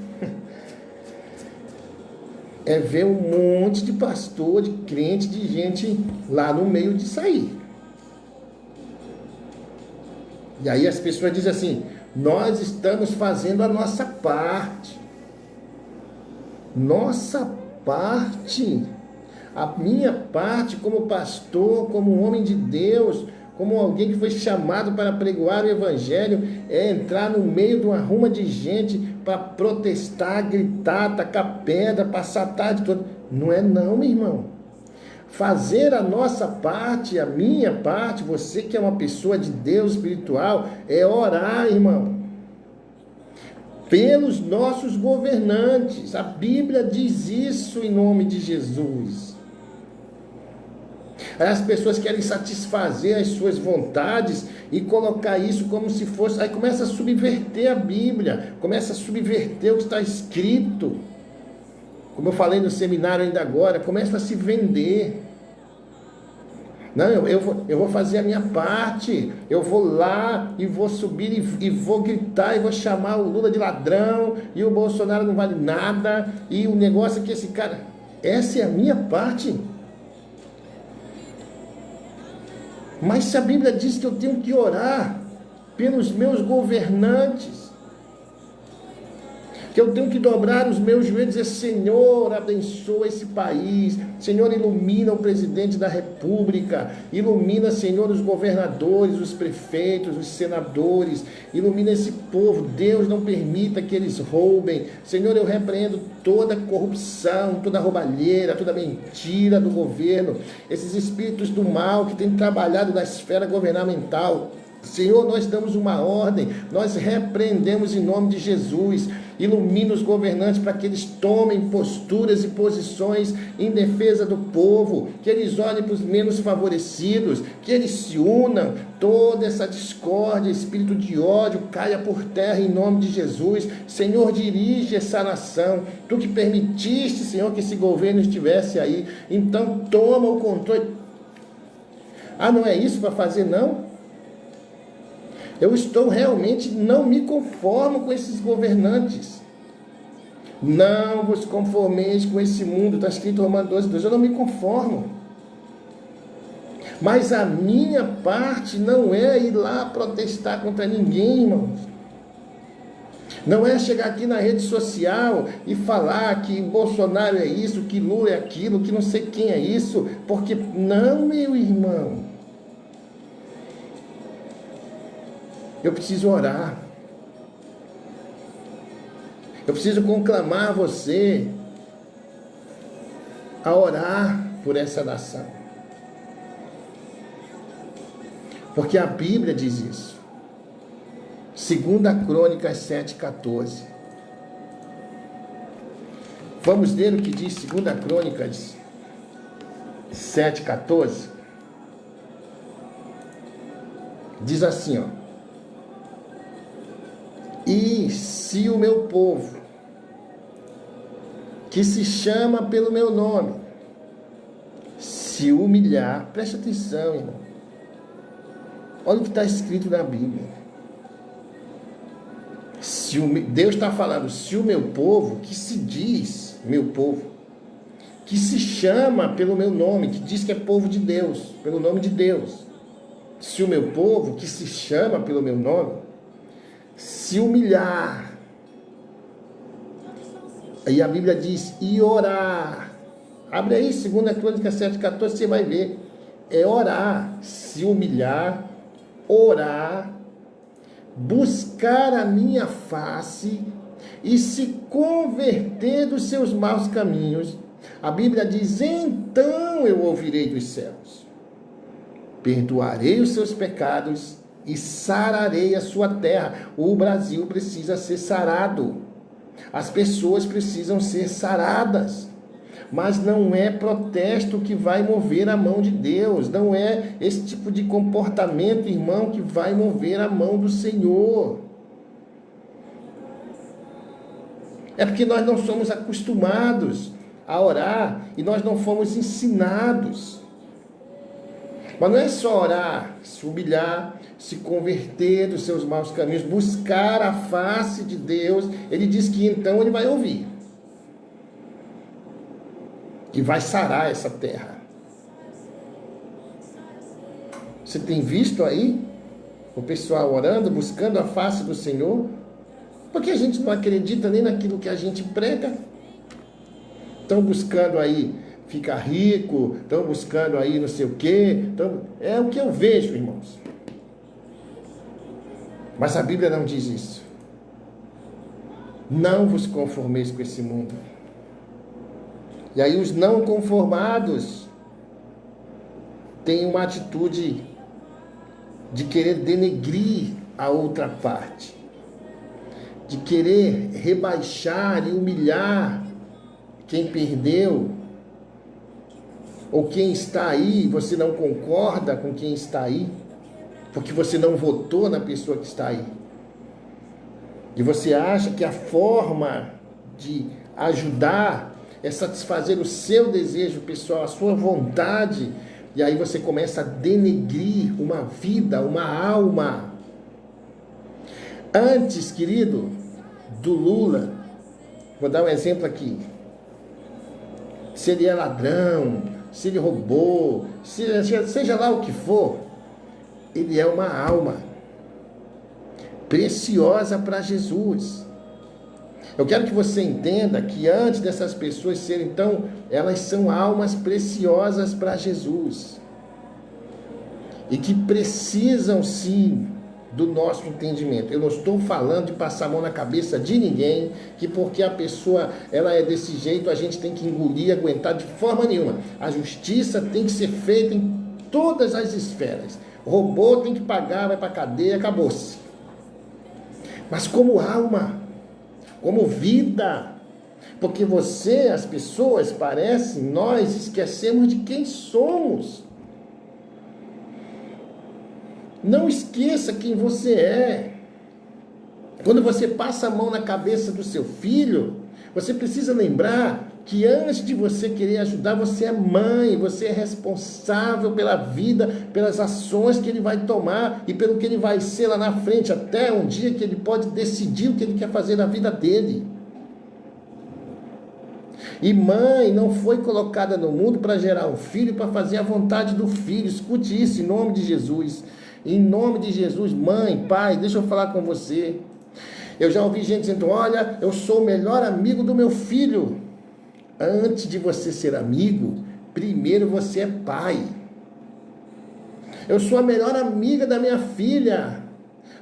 É ver um monte de pastor, de crente, de gente lá no meio de sair. E aí as pessoas dizem assim, nós estamos fazendo a nossa parte. Nossa parte. A minha parte como pastor, como homem de Deus, como alguém que foi chamado para pregoar o Evangelho, é entrar no meio de uma ruma de gente para protestar, gritar, tacar pedra, passar a tarde toda. Não é não, meu irmão. Fazer a nossa parte, a minha parte, você que é uma pessoa de Deus espiritual, é orar, irmão. Pelos nossos governantes. A Bíblia diz isso em nome de Jesus. Aí as pessoas querem satisfazer as suas vontades e colocar isso como se fosse... Aí começa a subverter a Bíblia, começa a subverter o que está escrito. Como eu falei no seminário ainda agora, começa a se vender. Não, eu vou fazer a minha parte, eu vou lá e vou subir e vou gritar e vou chamar o Lula de ladrão e o Bolsonaro não vale nada e o negócio é que esse cara... Essa é a minha parte. Mas se a Bíblia diz que eu tenho que orar pelos meus governantes, que eu tenho que dobrar os meus joelhos e dizer: Senhor, abençoa esse país, Senhor, ilumina o presidente da República, ilumina, Senhor, os governadores, os prefeitos, os senadores, ilumina esse povo, Deus, não permita que eles roubem, Senhor, eu repreendo toda corrupção, toda roubalheira, toda mentira do governo, esses espíritos do mal que têm trabalhado na esfera governamental. Senhor, nós damos uma ordem, nós repreendemos em nome de Jesus. Ilumina os governantes para que eles tomem posturas e posições em defesa do povo, que eles olhem para os menos favorecidos, que eles se unam, toda essa discórdia, espírito de ódio caia por terra em nome de Jesus. Senhor, dirige essa nação, tu que permitiste, Senhor, que esse governo estivesse aí, então toma o controle. Ah, não é isso para fazer, não? Eu estou realmente, não me conformo com esses governantes. Não vos conformeis com esse mundo. Está escrito em Romanos 12:2. Eu não me conformo. Mas a minha parte não é ir lá protestar contra ninguém, irmãos. Não é chegar aqui na rede social e falar que Bolsonaro é isso, que Lula é aquilo, que não sei quem é isso. Porque não, meu irmão. Eu preciso orar. Eu preciso conclamar você a orar por essa nação. Porque a Bíblia diz isso. 2 Crônicas 7:14. Vamos ler o que diz 2 Crônicas 7:14. Diz assim, ó: e se o meu povo, que se chama pelo meu nome, se humilhar, preste atenção, irmão. Olha o que está escrito na Bíblia. Deus está falando, se o meu povo, que se diz meu povo, que se chama pelo meu nome, que diz que é povo de Deus, pelo nome de Deus, se o meu povo, que se chama pelo meu nome, se humilhar, aí a Bíblia diz, e orar. Abre aí 2 Crônicas 7:14, você vai ver. É orar, se humilhar, orar, buscar a minha face e se converter dos seus maus caminhos. A Bíblia diz, então eu ouvirei dos céus, perdoarei os seus pecados e sararei a sua terra. O Brasil precisa ser sarado. As pessoas precisam ser saradas. Mas não é protesto que vai mover a mão de Deus. Não é esse tipo de comportamento, irmão, que vai mover a mão do Senhor. É porque nós não somos acostumados a orar e nós não fomos ensinados. Mas não é só orar, se humilhar, se converter dos seus maus caminhos, buscar a face de Deus. Ele diz que então ele vai ouvir. E vai sarar essa terra. Você tem visto aí o pessoal orando, buscando a face do Senhor? Porque a gente não acredita nem naquilo que a gente prega. Estão buscando aí ficar rico, estão buscando aí não sei o quê. É o que eu vejo, irmãos. Mas a Bíblia não diz isso. Não vos conformeis com esse mundo. E aí os não conformados tem uma atitude de querer denegrir a outra parte, de querer rebaixar e humilhar quem perdeu, ou quem está aí, você não concorda com quem está aí, porque você não votou na pessoa que está aí. E você acha que a forma de ajudar é satisfazer o seu desejo pessoal, a sua vontade, e aí você começa a denegrir uma vida, uma alma. Antes, querido, do Lula, vou dar um exemplo aqui. Se ele é ladrão, se ele roubou, seja lá o que for, ele é uma alma preciosa para Jesus. Eu quero que você entenda que antes dessas pessoas serem, então, elas são almas preciosas para Jesus. E que precisam, sim, do nosso entendimento. Eu não estou falando de passar a mão na cabeça de ninguém, que porque a pessoa ela é desse jeito, a gente tem que engolir, aguentar de forma nenhuma. A justiça tem que ser feita em todas as esferas. Roubou, tem que pagar, vai para a cadeia, acabou-se. Mas como alma, como vida, porque você, as pessoas, parecem, nós esquecemos de quem somos. Não esqueça quem você é. Quando você passa a mão na cabeça do seu filho, você precisa lembrar que antes de você querer ajudar, você é mãe, você é responsável pela vida, pelas ações que ele vai tomar e pelo que ele vai ser lá na frente, até um dia que ele pode decidir o que ele quer fazer na vida dele. E mãe não foi colocada no mundo para gerar um filho, para fazer a vontade do filho. Escute isso em nome de Jesus. Em nome de Jesus, mãe, pai, deixa eu falar com você. Eu já ouvi gente dizendo, olha, eu sou o melhor amigo do meu filho. Antes de você ser amigo, primeiro você é pai. Eu sou a melhor amiga da minha filha.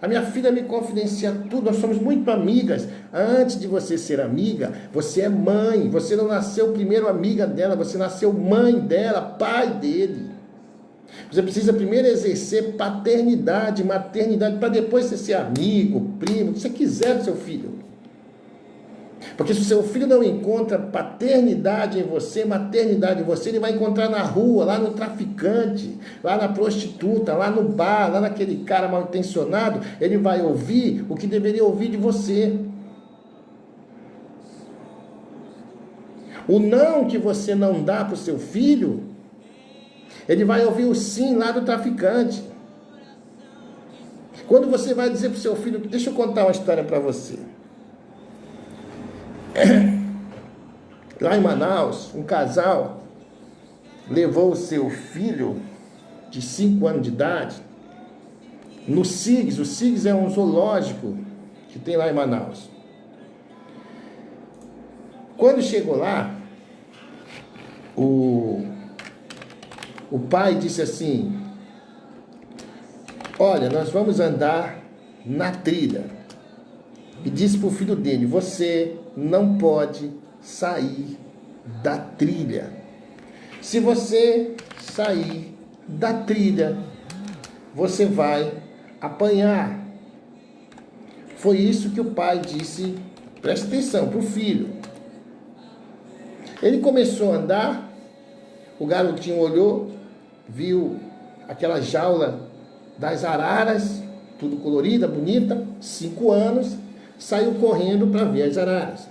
A minha filha me confidencia tudo, nós somos muito amigas. Antes de você ser amiga, você é mãe. Você não nasceu primeiro amiga dela, você nasceu mãe dela, pai dele. Você precisa primeiro exercer paternidade, maternidade, para depois você ser amigo, primo, o que você quiser do seu filho. Porque se o seu filho não encontra paternidade em você, maternidade em você, ele vai encontrar na rua, lá no traficante, lá na prostituta, lá no bar, lá naquele cara mal intencionado, ele vai ouvir o que deveria ouvir de você. O não que você não dá para o seu filho, ele vai ouvir o sim lá do traficante. Quando você vai dizer para o seu filho, deixa eu contar uma história para você. Lá em Manaus, um casal levou o seu filho de 5 anos de idade no SIGS. O SIGS é um zoológico que tem lá em Manaus. Quando chegou lá, o pai disse assim, olha, nós vamos andar na trilha. E disse para o filho dele, você não pode sair da trilha. Se você sair da trilha, você vai apanhar. Foi isso que o pai disse, presta atenção, para o filho. Ele começou a andar, o garotinho olhou, viu aquela jaula das araras, tudo colorida, bonita, 5 anos, saiu correndo para ver as araras.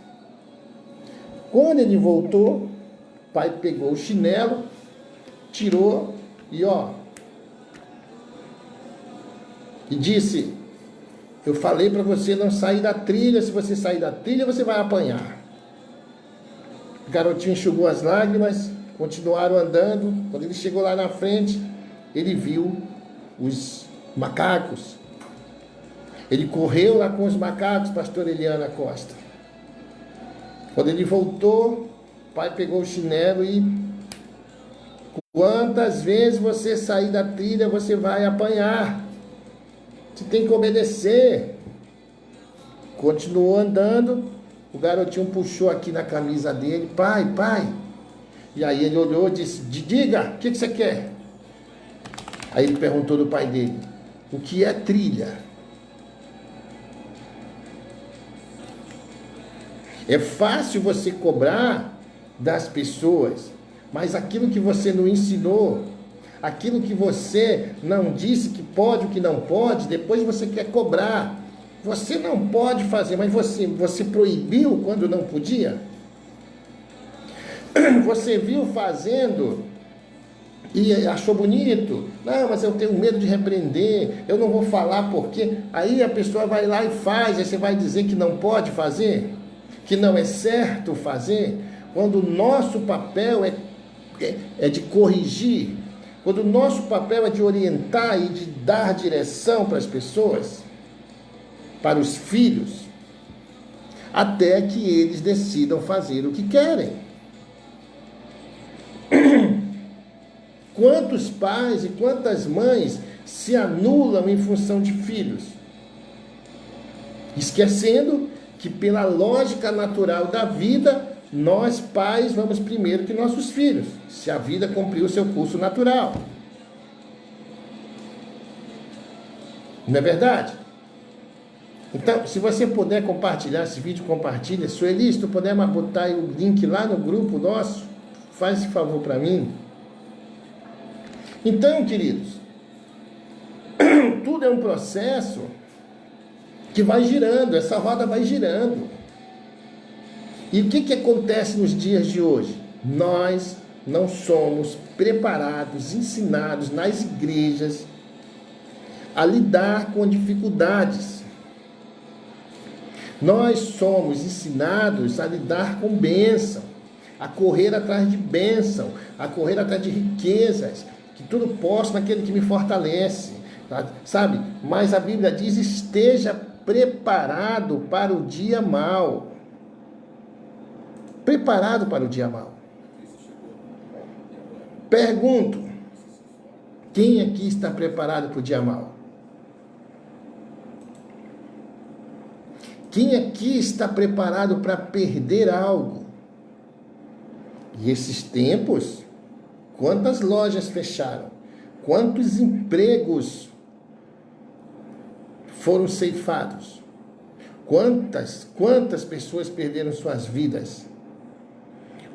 Quando ele voltou, o pai pegou o chinelo, tirou e disse, eu falei para você não sair da trilha, se você sair da trilha você vai apanhar. O garotinho enxugou as lágrimas, continuaram andando. Quando ele chegou lá na frente, ele viu os macacos. Ele correu lá com os macacos, pastor Eliana Costa. Quando ele voltou, o pai pegou o chinelo e... quantas vezes você sair da trilha, você vai apanhar. Você tem que obedecer. Continuou andando. O garotinho puxou aqui na camisa dele. Pai. E aí ele olhou e disse, diga, o que você quer? Aí ele perguntou do pai dele: o que é trilha? É fácil você cobrar das pessoas, mas aquilo que você não ensinou, aquilo que você não disse que pode, o que não pode, depois você quer cobrar. Você não pode fazer, mas você proibiu quando não podia? Você viu fazendo e achou bonito? Não, mas eu tenho medo de repreender, eu não vou falar porque. Aí a pessoa vai lá e faz, aí você vai dizer que não pode fazer? Que não é certo fazer? Quando o nosso papel é de corrigir, quando o nosso papel é de orientar e de dar direção para as pessoas, para os filhos, até que eles decidam fazer o que querem. Quantos pais e quantas mães se anulam em função de filhos, esquecendo que pela lógica natural da vida, nós pais vamos primeiro que nossos filhos, se a vida cumpriu o seu curso natural. Não é verdade? Então, se você puder compartilhar esse vídeo, compartilha. Sueli, se tu puder botar o link lá no grupo nosso, faz esse favor para mim. Então, queridos, tudo é um processo que vai girando, essa roda vai girando. E o que acontece nos dias de hoje? Nós não somos preparados, ensinados nas igrejas a lidar com dificuldades. Nós somos ensinados a lidar com bênção, a correr atrás de bênção, a correr atrás de riquezas, que tudo posso naquele que me fortalece, sabe? Mas a Bíblia diz: esteja preparado para o dia mau. Preparado para o dia mau. Pergunto: quem aqui está preparado para o dia mau? Quem aqui está preparado para perder algo? E esses tempos, quantas lojas fecharam? Quantos empregos foram ceifados? Quantas pessoas perderam suas vidas?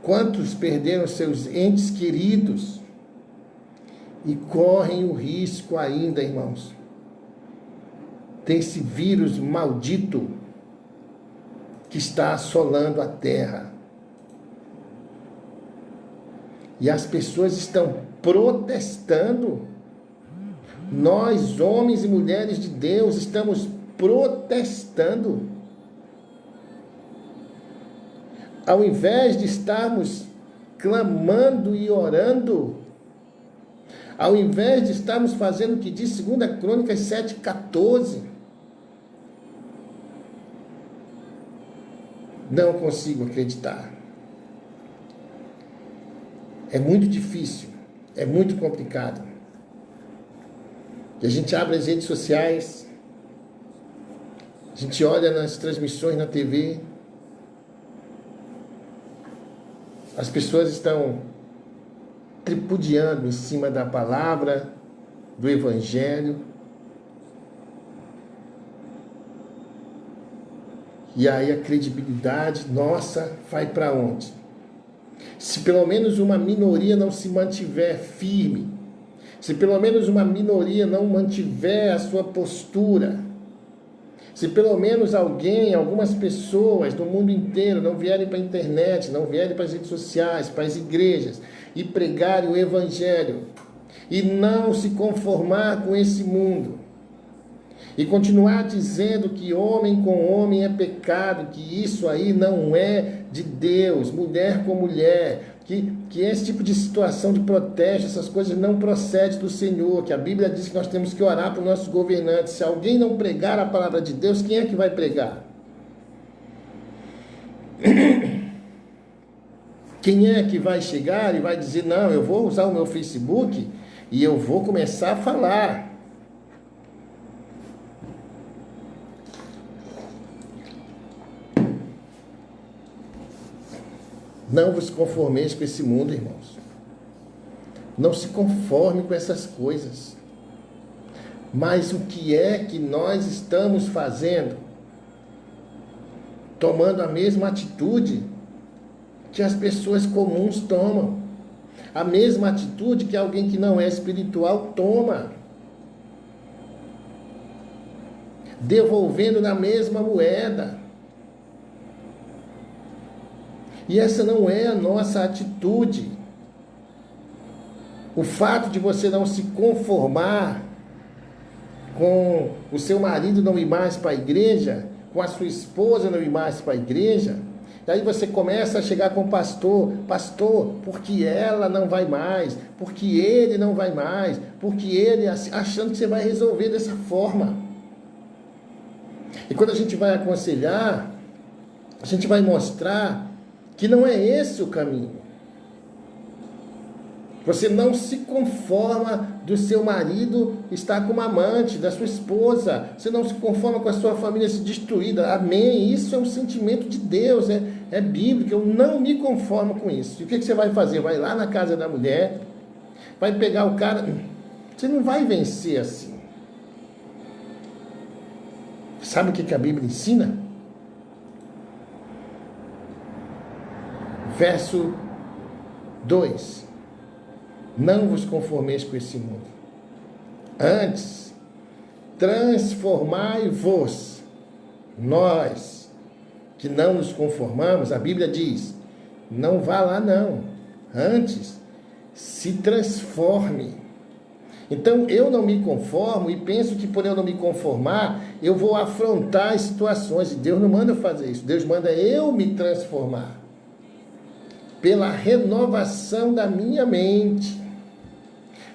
Quantos perderam seus entes queridos? E correm o risco ainda, irmãos. Tem esse vírus maldito que está assolando a terra. E as pessoas estão protestando. Nós, homens e mulheres de Deus, estamos protestando. Ao invés de estarmos clamando e orando, ao invés de estarmos fazendo o que diz 2 Crônicas 7,14, não consigo acreditar. É muito difícil, é muito complicado. E a gente abre as redes sociais, a gente olha nas transmissões na TV, as pessoas estão tripudiando em cima da palavra, do Evangelho. E aí a credibilidade nossa vai para onde? Se pelo menos uma minoria não se mantiver firme, se pelo menos uma minoria não mantiver a sua postura, se pelo menos algumas pessoas do mundo inteiro não vierem para a internet, não vierem para as redes sociais, para as igrejas e pregarem o Evangelho e não se conformar com esse mundo, e continuar dizendo que homem com homem é pecado, que isso aí não é de Deus, mulher com mulher, que esse tipo de situação de protesto, essas coisas não procede do Senhor, que a Bíblia diz que nós temos que orar para os nossos governantes. Se alguém não pregar a palavra de Deus, quem é que vai pregar? Quem é que vai chegar e vai dizer: não, eu vou usar o meu Facebook e eu vou começar a falar? Não vos conformeis com esse mundo, irmãos. Não se conforme com essas coisas. Mas o que é que nós estamos fazendo? Tomando a mesma atitude que as pessoas comuns tomam. A mesma atitude que alguém que não é espiritual toma. Devolvendo na mesma moeda. E essa não é a nossa atitude. O fato de você não se conformar com o seu marido não ir mais para a igreja, com a sua esposa não ir mais para a igreja, e aí você começa a chegar com o pastor, porque ela não vai mais, porque ele não vai mais, porque ele, achando que você vai resolver dessa forma. E quando a gente vai aconselhar, a gente vai mostrar que não é esse o caminho. Você não se conforma do seu marido estar com uma amante, da sua esposa. Você não se conforma com a sua família se destruída. Amém. Isso é um sentimento de Deus, é bíblico. Eu não me conformo com isso. E o que você vai fazer? Vai lá na casa da mulher, vai pegar o cara. Você não vai vencer assim. Sabe o que a Bíblia ensina? Verso 2. Não vos conformeis com esse mundo. Antes, transformai-vos. Nós, que não nos conformamos, a Bíblia diz, não vá lá não. Antes, se transforme. Então, eu não me conformo e penso que por eu não me conformar, eu vou afrontar as situações. E Deus não manda eu fazer isso. Deus manda eu me transformar. Pela renovação da minha mente,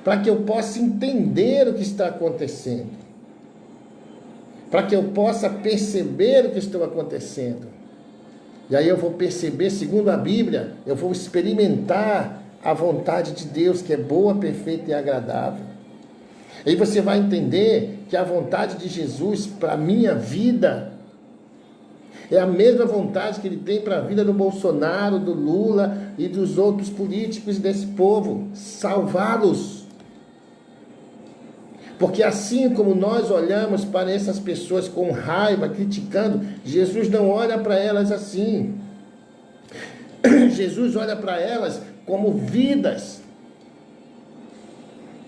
para que eu possa entender o que está acontecendo, para que eu possa perceber o que está acontecendo. E aí eu vou perceber, segundo a Bíblia, eu vou experimentar a vontade de Deus, que é boa, perfeita e agradável. Aí você vai entender que a vontade de Jesus para a minha vida é a mesma vontade que ele tem para a vida do Bolsonaro, do Lula e dos outros políticos desse povo. Salvá-los. Porque assim como nós olhamos para essas pessoas com raiva, criticando, Jesus não olha para elas assim. Jesus olha para elas como vidas,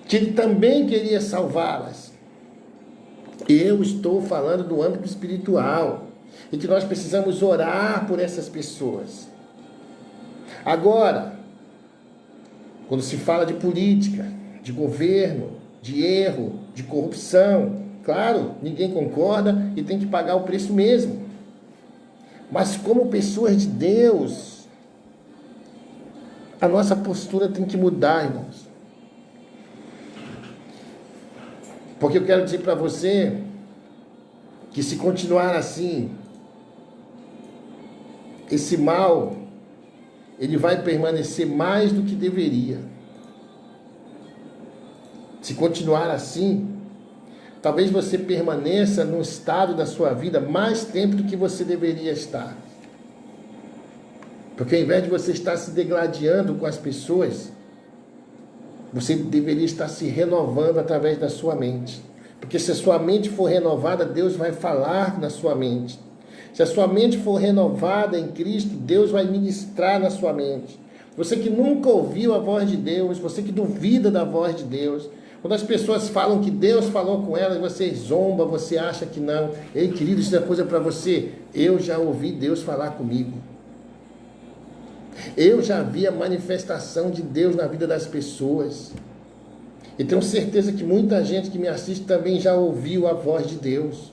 que ele também queria salvá-las. Eu estou falando do âmbito espiritual. E que nós precisamos orar por essas pessoas. Agora, quando se fala de política, de governo, de erro, de corrupção, claro, ninguém concorda e tem que pagar o preço mesmo. Mas como pessoas de Deus, a nossa postura tem que mudar, irmãos. Porque eu quero dizer para você que se continuar assim, esse mal, ele vai permanecer mais do que deveria. Se continuar assim, talvez você permaneça num estado da sua vida mais tempo do que você deveria estar. Porque ao invés de você estar se degladiando com as pessoas, você deveria estar se renovando através da sua mente. Porque se a sua mente for renovada, Deus vai falar na sua mente. Se a sua mente for renovada em Cristo, Deus vai ministrar na sua mente. Você que nunca ouviu a voz de Deus, você que duvida da voz de Deus, quando as pessoas falam que Deus falou com elas, você zomba, você acha que não. Ei, querido, isso é coisa para você. Eu já ouvi Deus falar comigo. Eu já vi a manifestação de Deus na vida das pessoas. E tenho certeza que muita gente que me assiste também já ouviu a voz de Deus.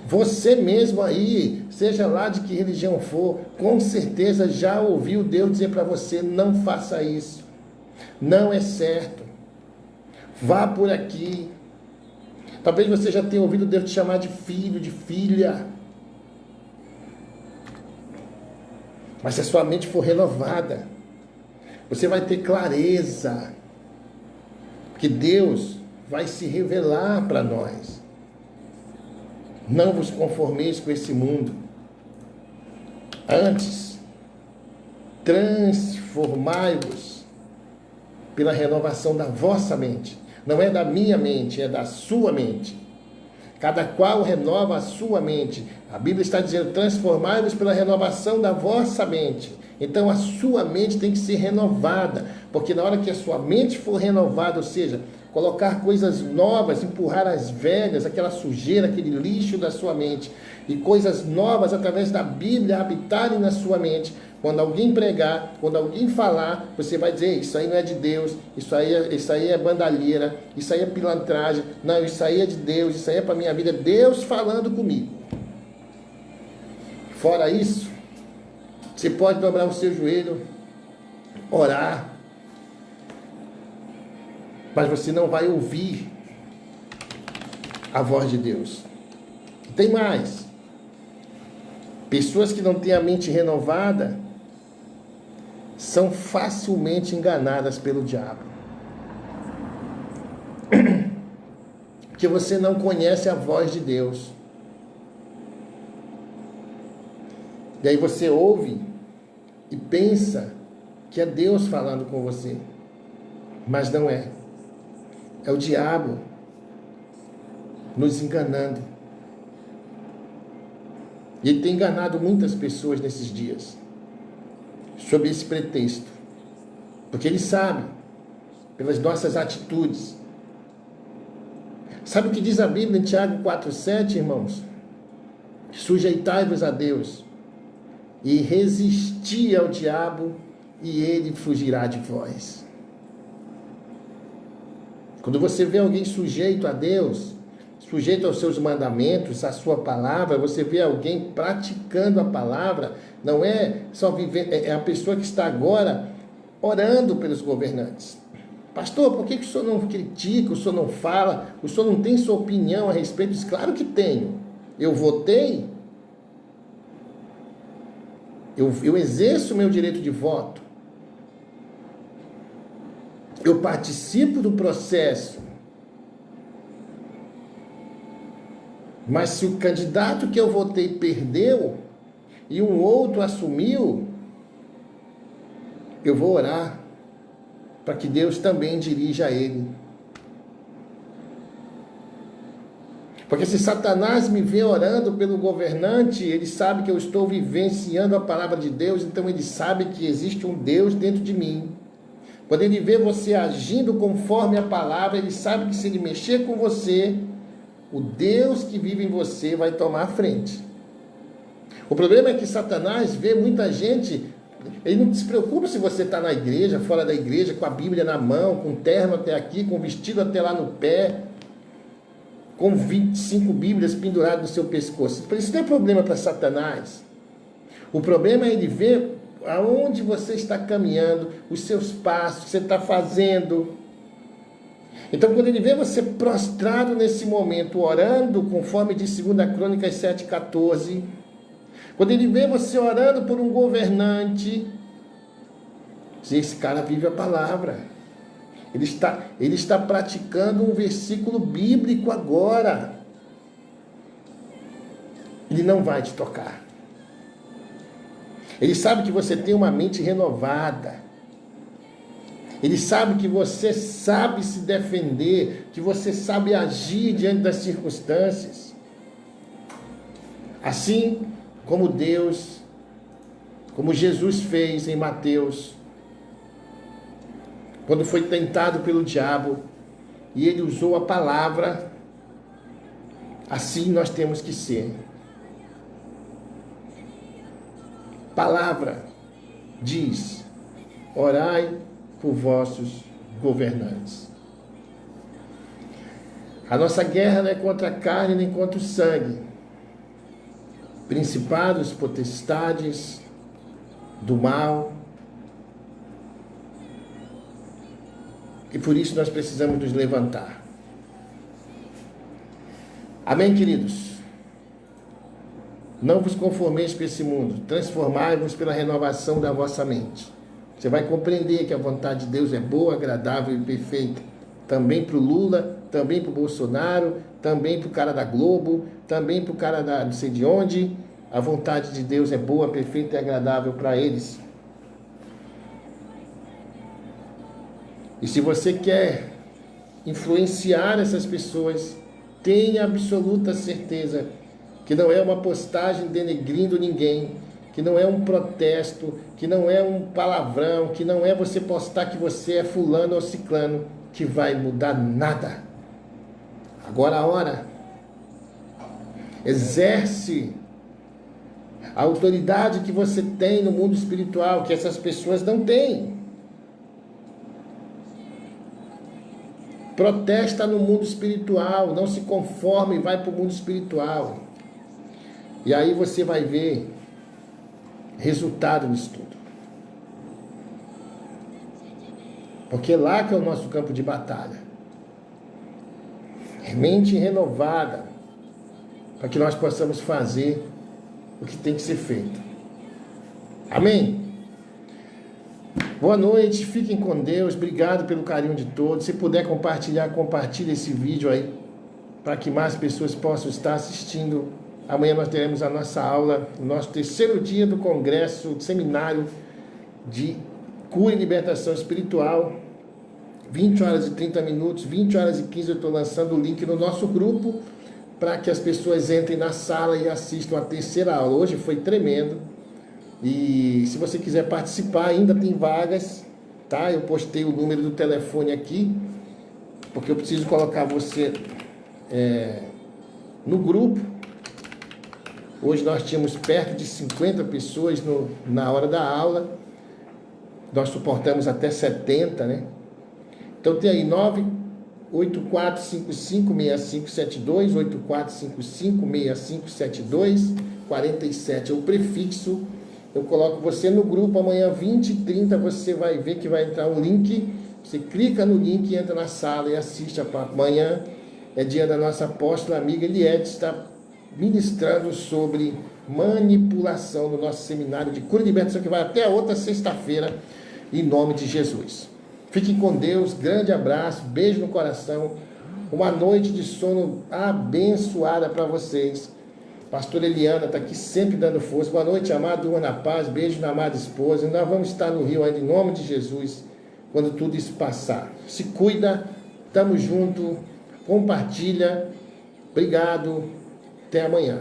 Você mesmo aí, seja lá de que religião for, com certeza já ouviu Deus dizer para você, não faça isso. Não é certo. Vá por aqui. Talvez você já tenha ouvido Deus te chamar de filho, de filha. Mas se a sua mente for renovada, você vai ter clareza que Deus vai se revelar para nós. Não vos conformeis com esse mundo. Antes, transformai-vos pela renovação da vossa mente. Não é da minha mente, é da sua mente. Cada qual renova a sua mente. A Bíblia está dizendo, transformai-vos pela renovação da vossa mente. Então a sua mente tem que ser renovada, porque na hora que a sua mente for renovada, ou seja, colocar coisas novas, empurrar as velhas, aquela sujeira, aquele lixo da sua mente, e coisas novas através da Bíblia habitarem na sua mente. Quando alguém pregar, quando alguém falar, você vai dizer, isso aí não é de Deus, isso aí é bandalheira, isso aí é pilantragem, não, isso aí é de Deus, isso aí é para a minha vida, Deus falando comigo. Fora isso, você pode dobrar o seu joelho, orar, mas você não vai ouvir a voz de Deus. Tem mais. Pessoas que não têm a mente renovada são facilmente enganadas pelo diabo. Porque você não conhece a voz de Deus. E aí você ouve e pensa que é Deus falando com você. Mas não é. É o diabo nos enganando. E ele tem enganado muitas pessoas nesses dias, sob esse pretexto. Porque ele sabe, pelas nossas atitudes. Sabe o que diz a Bíblia em Tiago 4,7, irmãos? Sujeitai-vos a Deus e resisti ao diabo e ele fugirá de vós. Quando você vê alguém sujeito a Deus, sujeito aos seus mandamentos, à sua palavra, você vê alguém praticando a palavra, não é só viver, é a pessoa que está agora orando pelos governantes. Pastor, por que o senhor não critica, o senhor não fala, o senhor não tem sua opinião a respeito disso? Claro que tenho. Eu votei, eu exerço o meu direito de voto, eu participo do processo. Mas se o candidato que eu votei perdeu e um outro assumiu, eu vou orar para que Deus também dirija ele. Porque se Satanás me vê orando pelo governante, ele sabe que eu estou vivenciando a palavra de Deus, então ele sabe que existe um Deus dentro de mim. Quando ele vê você agindo conforme a palavra, ele sabe que se ele mexer com você, o Deus que vive em você vai tomar a frente. O problema é que Satanás vê muita gente, ele não se preocupa se você está na igreja, fora da igreja, com a Bíblia na mão, com terno até aqui, com vestido até lá no pé, com 25 Bíblias penduradas no seu pescoço. Isso não é problema para Satanás. O problema é ele ver aonde você está caminhando, os seus passos que você está fazendo. Então, quando ele vê você prostrado nesse momento, orando, conforme diz 2 Crônicas 7,14, quando ele vê você orando por um governante, esse cara vive a palavra. Ele está praticando um versículo bíblico agora. Ele não vai te tocar. Ele sabe que você tem uma mente renovada. Ele sabe que você sabe se defender, que você sabe agir diante das circunstâncias. Assim como Deus, como Jesus fez em Mateus, quando foi tentado pelo diabo, e ele usou a palavra, assim nós temos que ser. Palavra diz, orai por vossos governantes. A nossa guerra não é contra a carne nem contra o sangue. Principados, potestades do mal. E por isso nós precisamos nos levantar. Amém, queridos? Não vos conformeis com esse mundo. Transformai-vos pela renovação da vossa mente. Você vai compreender que a vontade de Deus é boa, agradável e perfeita. Também para o Lula, também para o Bolsonaro, também para o cara da Globo, também para o cara da não sei de onde. A vontade de Deus é boa, perfeita e agradável para eles. E se você quer influenciar essas pessoas, tenha absoluta certeza que não é uma postagem denegrindo ninguém, que não é um protesto, que não é um palavrão, que não é você postar que você é fulano ou ciclano, que vai mudar nada. Agora a hora. Exerce a autoridade que você tem no mundo espiritual, que essas pessoas não têm. Protesta no mundo espiritual, não se conforme e vai para o mundo espiritual. E aí você vai ver resultado nisso tudo. Porque lá que é o nosso campo de batalha. Mente renovada, para que nós possamos fazer o que tem que ser feito. Amém? Boa noite, fiquem com Deus, obrigado pelo carinho de todos. Se puder compartilhar, compartilhe esse vídeo aí, para que mais pessoas possam estar assistindo. Amanhã nós teremos a nossa aula, o nosso terceiro dia do congresso, do seminário de cura e libertação espiritual. 20 horas e 30 minutos, 20 horas e 15 eu estou lançando o link no nosso grupo, para que as pessoas entrem na sala e assistam a terceira aula. Hoje foi tremendo. E se você quiser participar, ainda tem vagas, tá? Eu postei o número do telefone aqui, porque eu preciso colocar você no grupo. Hoje nós tínhamos perto de 50 pessoas na hora da aula. Nós suportamos até 70, né? Então tem aí 984556572, 84556572, 47 é o prefixo. Eu coloco você no grupo, amanhã 20h30 você vai ver que vai entrar um link. Você clica no link e entra na sala e assiste a papo. Amanhã é dia da nossa apóstola amiga Eliette, está ministrando sobre manipulação no nosso seminário de cura e libertação, que vai até a outra sexta-feira, em nome de Jesus. Fiquem com Deus, grande abraço, beijo no coração, uma noite de sono abençoada para vocês. Pastora Eliana está aqui sempre dando força. Boa noite, amado, uma na paz, beijo na amada esposa. Nós vamos estar no Rio ainda, em nome de Jesus, quando tudo isso passar. Se cuida, tamo junto, compartilha, obrigado, até amanhã.